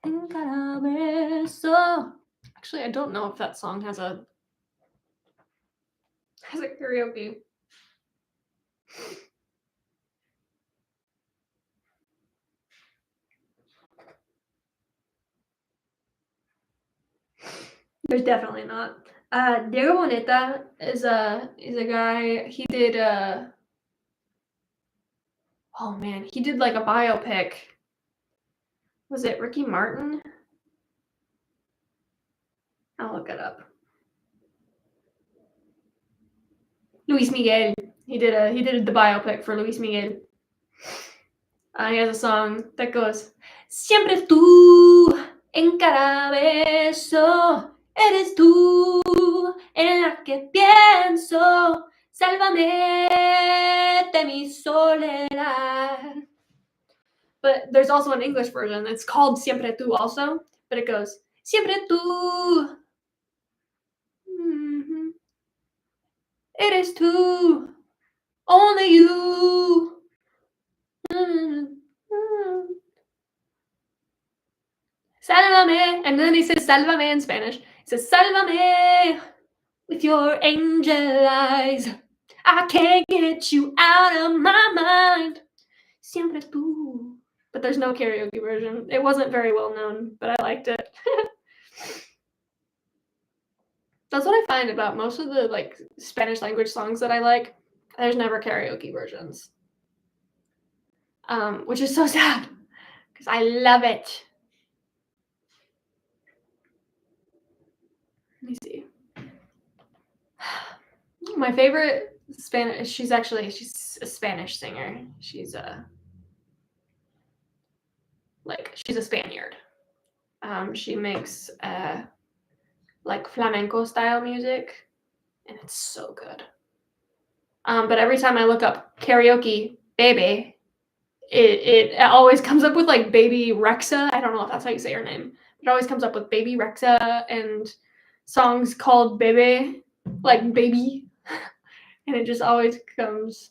en cada beso. Actually, I don't know if that song has a karaoke. There's definitely not. Diego Boneta is a guy. He did oh man, he did like a biopic Was it Ricky Martin? I'll look it up. Luis Miguel. He did the biopic for Luis Miguel. He has a song that goes, Siempre tú en cada beso, eres tú en la que pienso, sálvame de mi soledad. But there's also an English version. It's called Siempre tú also, but it goes, Siempre tú. Mm-hmm. Eres tú. Only you. Sálvame. And then he says sálvame in Spanish. He says sálvame with your angel eyes. I can't get you out of my mind. Siempre tú. But there's no karaoke version. It wasn't very well known, but I liked it. That's what I find about most of the like Spanish language songs that I like. There's never karaoke versions. Which is so sad because I love it. Let me see. My favorite Spanish, she's a Spanish singer. She's a Spaniard. She makes like flamenco style music, and it's so good. But every time I look up karaoke baby, it always comes up with like Baby Rexa. I don't know if that's how you say her name. It always comes up with Baby Rexa and songs called Bebe, like baby, and it just always comes.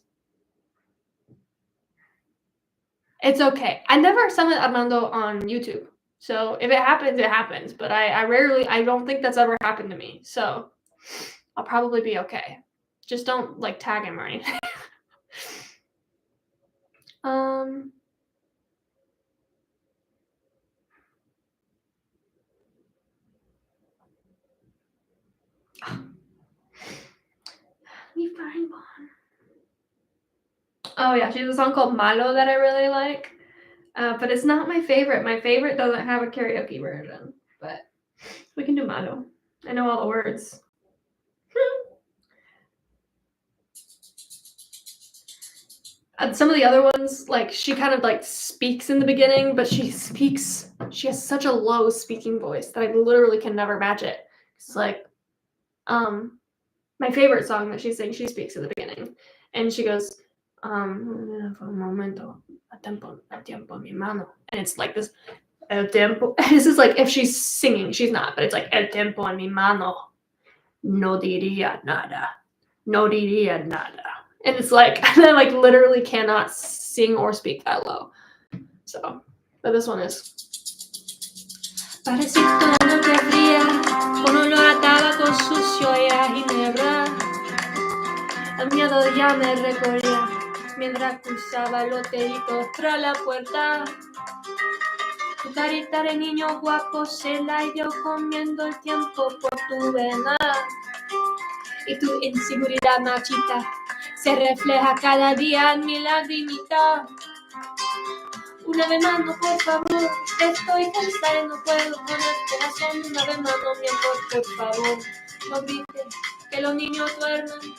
It's okay. I never summon Armando on YouTube. So if it happens, it happens. But I don't think that's ever happened to me. So I'll probably be okay. Just don't like tag him or anything. Let me find one. Oh yeah, she has a song called Malo that I really like. But it's not my favorite. My favorite doesn't have a karaoke version. But we can do Malo. I know all the words. Some of the other ones, like she kind of like speaks in the beginning, but she has such a low speaking voice that I literally can never match it. It's like, my favorite song that she sings, she speaks in the beginning, and she goes, for un momento, a tiempo mi mano, and it's like this, el tiempo. This is like if she's singing, she's not, but it's like el tiempo en mi mano, no diría nada, no diría nada. And it's like, I like literally cannot sing or speak that low. So, but this one is. Pareciste una noche fría, con olor a tabaco sucio y a ginebra. El miedo ya me recorría, mientras cruzaba el hotelito tras la puerta. Tu carita de niño guapo se la dio comiendo el tiempo por tu vena. Y tu inseguridad machita se refleja cada día en mi lagrimita. Una vez más, no, por favor, estoy cansada y no puedo con el corazón. Una vez más, no, mi amor, por favor, no grites que los niños duermen.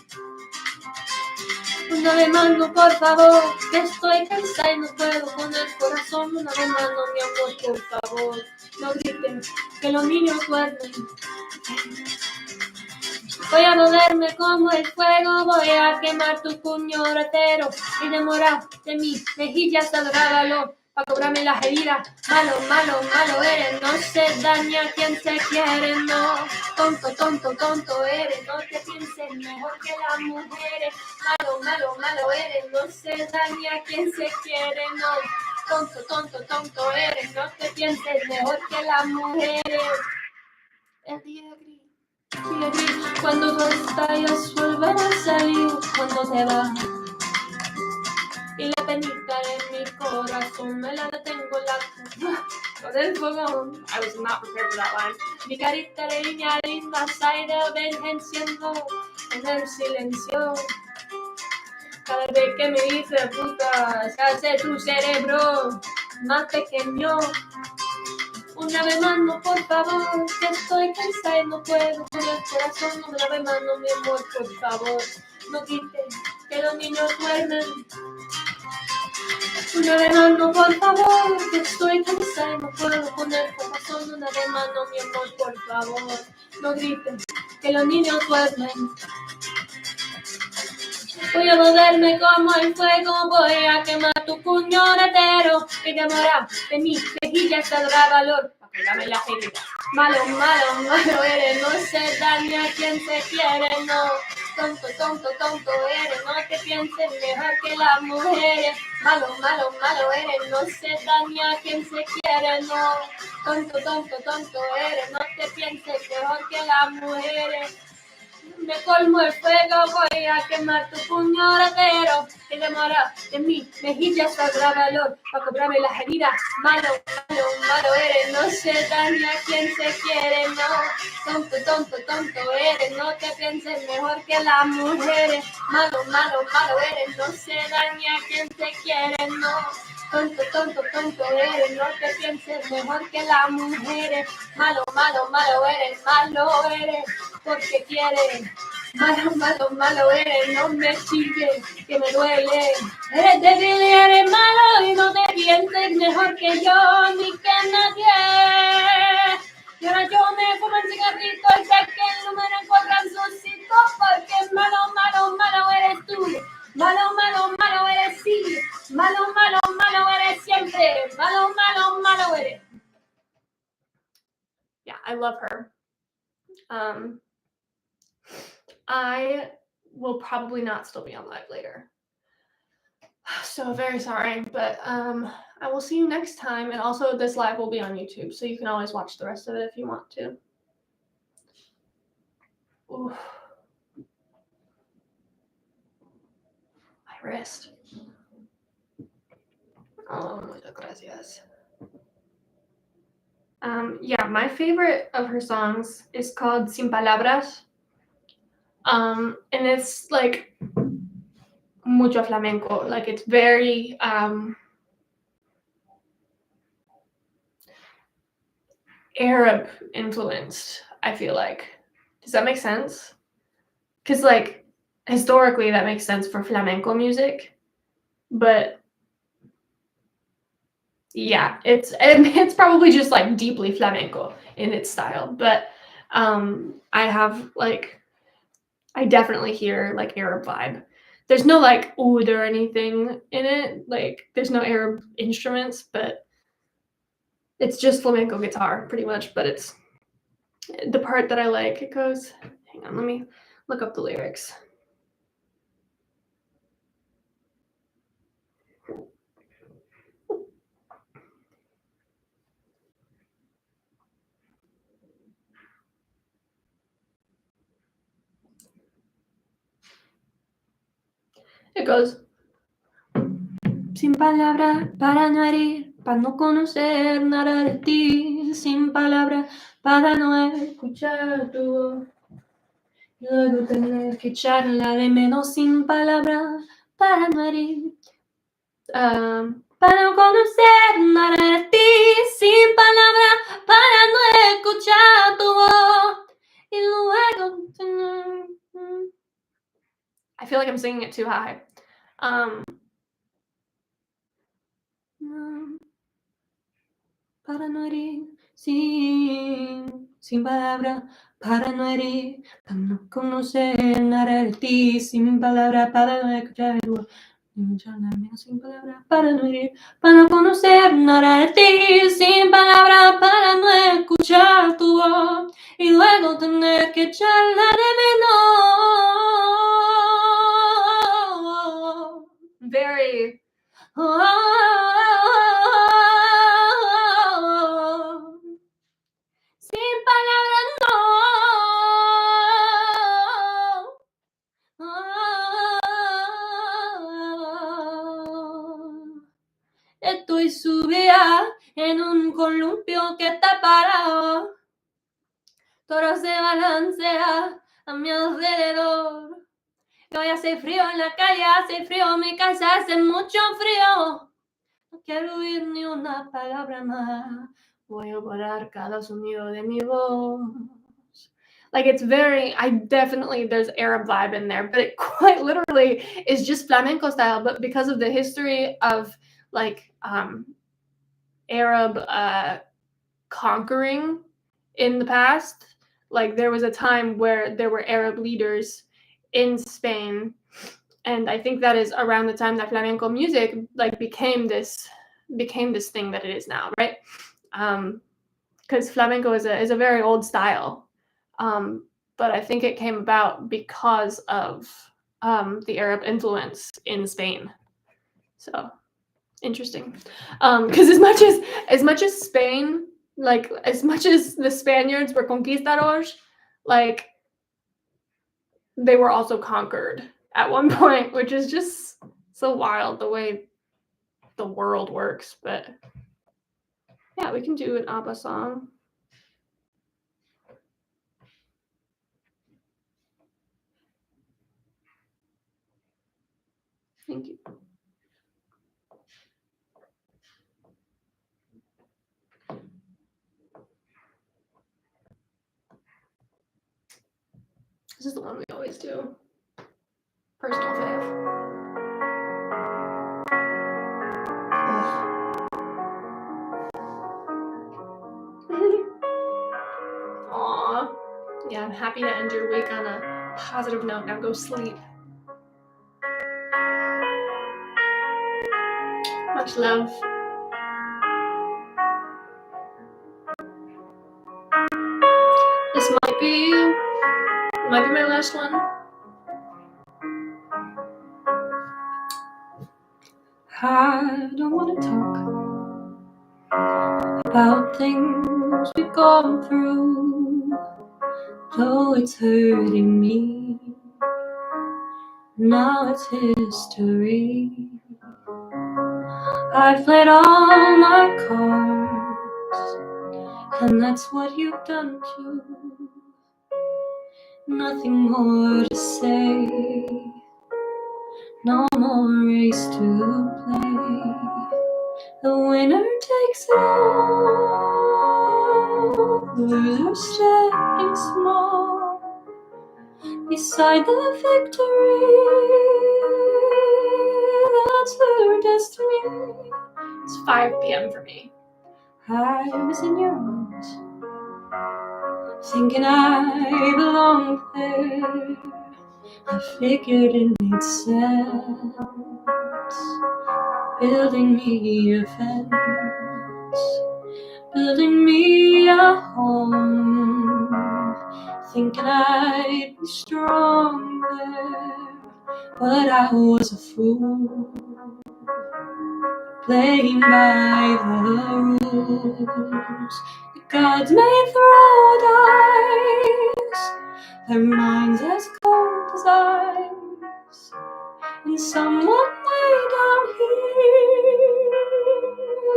Una vez más, no, por favor, estoy cansada y no puedo con el corazón. Una vez más, no, mi amor, por favor, no grites que los niños duermen. Voy a moverme como el fuego, voy a quemar tu puño ratero y demorar de mis mejillas adoráralo para cobrarme las heridas. Malo, malo, malo eres, no se daña quien se quiere, no. Tonto, tonto, tonto eres, no te pienses mejor que las mujeres. Malo, malo, malo eres, no se daña quien se quiere, no. Tonto, tonto, tonto eres, no te pienses mejor que las mujeres. El día gris. Cuando tú estallas volver a salir, cuando te vas y la penita en mi corazón me la detengo con el fuego. I was not prepared for that line. Mi carita de niña linda sale de envejenciendo en el silencio. Cada vez que me dice puta, se hace tu cerebro más pequeño. Una vez más, no, por favor, que estoy cansada y no puedo con el corazón. Una vez más, no, mi amor, por favor, no grites que los niños duermen. Una vez más, no, por favor, que estoy cansada y no puedo con el corazón. Una vez más, no, mi amor, por favor, no grites que los niños duermen. Voy a moverme como el fuego, voy a quemar tu puño entero y quemará de mi mejilla saldrá valor para pegarme la herida. Malo, malo, malo eres, no se daña a quien se quiere, no. Tonto, tonto, tonto eres, no te pienses mejor que las mujeres. Malo, malo, malo eres, no se daña a quien se quiere, no. Tonto, tonto, tonto eres, no te pienses mejor que las mujeres. Me colmo el fuego, voy a quemar tu puño entero que demora de mi mejilla saldrá valor para cobrarme las heridas. Malo, malo, malo eres, no se daña a quien se quiere, no. Tonto, tonto, tonto eres, no te pienses mejor que las mujeres. Malo, malo, malo eres, no se daña a quien se quiere, no. Tonto, tonto, tonto eres, no te pienses mejor que las mujeres. Malo, malo, malo eres, porque quieres. Malo, malo, malo eres, no me chilles, que me duele. Eres débil y eres malo y no te pienses mejor que yo ni que nadie. Y ahora yo me fumo el cigarrito y sé que el número encuentran sus cinco porque malo, malo, malo eres tú. Malo, malo, malo eres sí. Malo, malo, malo eres siempre. Malo, malo, malo eres. Yeah, I love her. I will probably not still be on live later. So very sorry, but I will see you next time. And also this live will be on YouTube, so you can always watch the rest of it if you want to. Oof. My wrist. Oh, muchas gracias. Yeah, my favorite of her songs is called Sin Palabras. And it's like mucho flamenco. Like it's very Arab influenced, I feel like. Does that make sense? Because like historically that makes sense for flamenco music, but yeah, it's probably just like deeply flamenco in its style, but I definitely hear like Arab vibe. There's no like oud or anything in it, like there's no Arab instruments, but it's just flamenco guitar pretty much. But it's the part that I like. It goes, hang on, let me look up the lyrics. It goes, sin palabras para no herir, para no conocer nada de ti, sin palabras para no escuchar tu voz. Y luego tener que echarla de menos, sin palabras para no herir, para no conocer nada de ti, sin palabras para no escuchar tu voz. Y luego tener... I feel like I'm singing it too high. Para no herir, sin palabras, para no herir, para no conocer nada de ti, sin palabras, para no escuchar tu voz, sin palabras, para no herir, para no conocer nada de ti, sin palabras, para no escuchar tu voz, y luego tener que echarla de menos. Very... Sin palabras no. Estoy subida en un columpio que está parado. Todo se balancea a mi alrededor. Hoy hace frío en la calle, hace frío en mi casa, hace mucho frío. No quiero oír ni una palabra más. Voy a borrar cada sonido de mi voz. Like, it's very, there's Arab vibe in there, but it quite literally is just flamenco style, but because of the history of, like, Arab conquering in the past, like, there was a time where there were Arab leaders in Spain, and I think that is around the time that flamenco music, like, became this thing that it is now, right? Because flamenco is a very old style, but I think it came about because of the Arab influence in Spain. So interesting, because as much as Spain, like, as much as the Spaniards were conquistadors, like, they were also conquered at one point, which is just so wild the way the world works. But yeah, we can do an ABBA song. Thank you. This is the one we always do. Personal fave. Aww. Yeah, I'm happy to end your week on a positive note. Now go sleep. Much love. This might be my last one. I don't want to talk about things we've gone through, though it's hurting me. Now it's history. I've played all my cards, and that's what you've done too. Nothing more to say, no more race to play. The winner takes it all, the loser standing small beside the victory. That's her destiny. It's 5 p.m. for me. I was in your arms, thinking I belonged there. I figured it made sense, building me a fence, building me a home, thinking I'd be strong there, but I was a fool, playing by the rules. The gods may throw dice, their minds as cold as ice, and someone way down here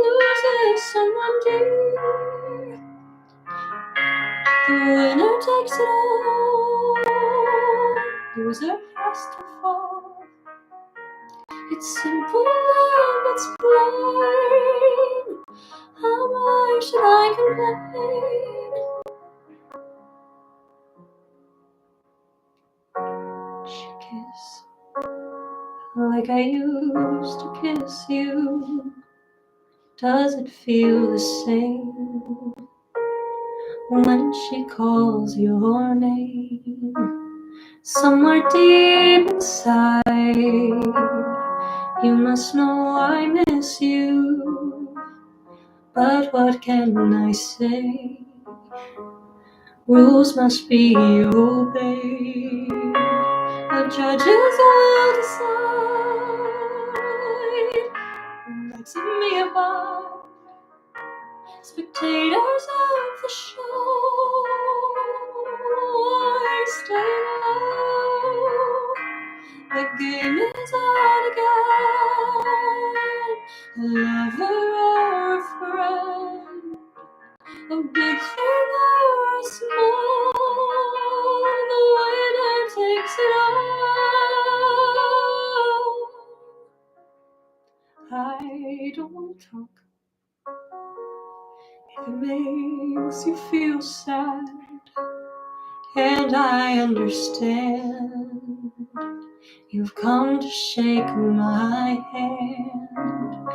loses someone dear. The winner takes it all, loser has to fall. It's simple and it's plain. How much should I complain? Kiss like I used to kiss you. Does it feel the same when she calls your name? Somewhere deep inside, you must know I miss you. But what can I say? Rules must be obeyed. The judges will decide. Let's me above, spectators of the show. Stay low. The game is on again. A lover or a friend, a big thing or a small, the winner takes it all. I don't want to talk. If it makes you feel sad, and I understand. You've come to shake my hand.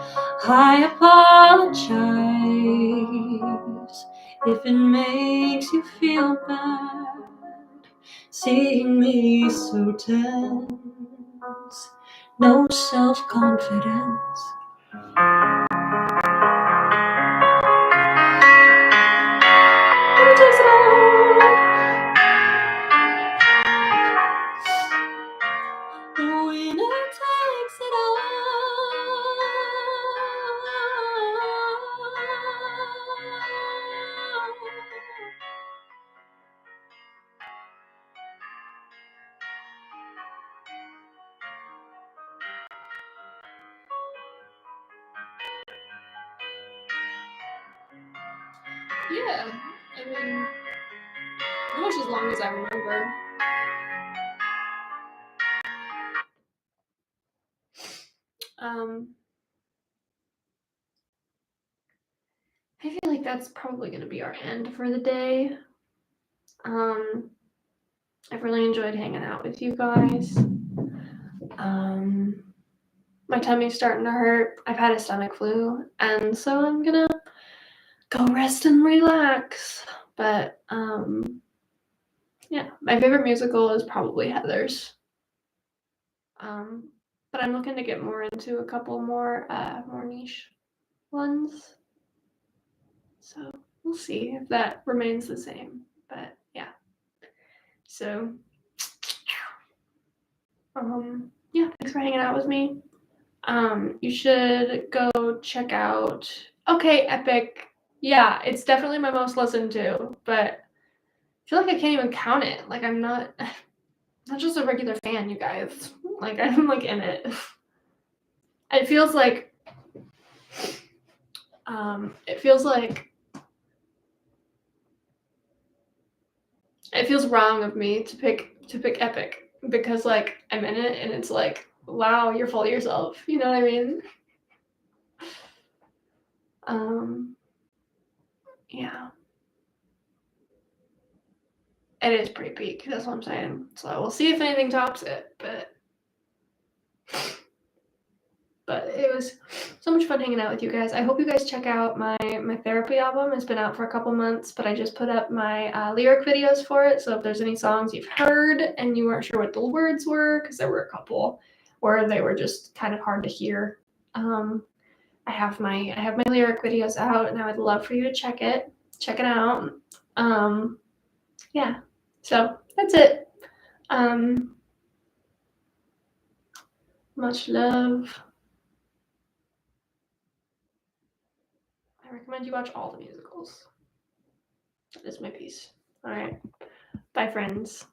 I apologize if it makes you feel bad, seeing me so tense, no self-confidence. It takes it all. The winner takes it all. Yeah, I mean, pretty much as long as I remember. I feel like that's probably going to be our end for the day. I've really enjoyed hanging out with you guys. My tummy's starting to hurt. I've had a stomach flu, and so I'm gonna go rest and relax. But yeah, my favorite musical is probably Heather's. But I'm looking to get more into a couple more niche ones. So we'll see if that remains the same. But yeah. So yeah, thanks for hanging out with me. You should go check out Okay, Epic. Yeah, it's definitely my most listened to, but I feel like I can't even count it. Like I'm not just a regular fan, you guys. Like I'm like in it. It feels like it feels wrong of me to pick Epic because like I'm in it and it's like, wow, you're full of yourself. You know what I mean? Yeah. It is pretty peak, that's what I'm saying. So we'll see if anything tops it, but it was so much fun hanging out with you guys. I hope you guys check out my therapy album. It's been out for a couple months, but I just put up my lyric videos for it. So if there's any songs you've heard and you weren't sure what the words were, because there were a couple where they were just kind of hard to hear, I have my lyric videos out, and I would love for you to check it out. Yeah, so that's it. Much love. I recommend you watch all the musicals. That is my piece. All right. Bye, friends.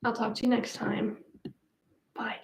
I'll talk to you next time. Bye.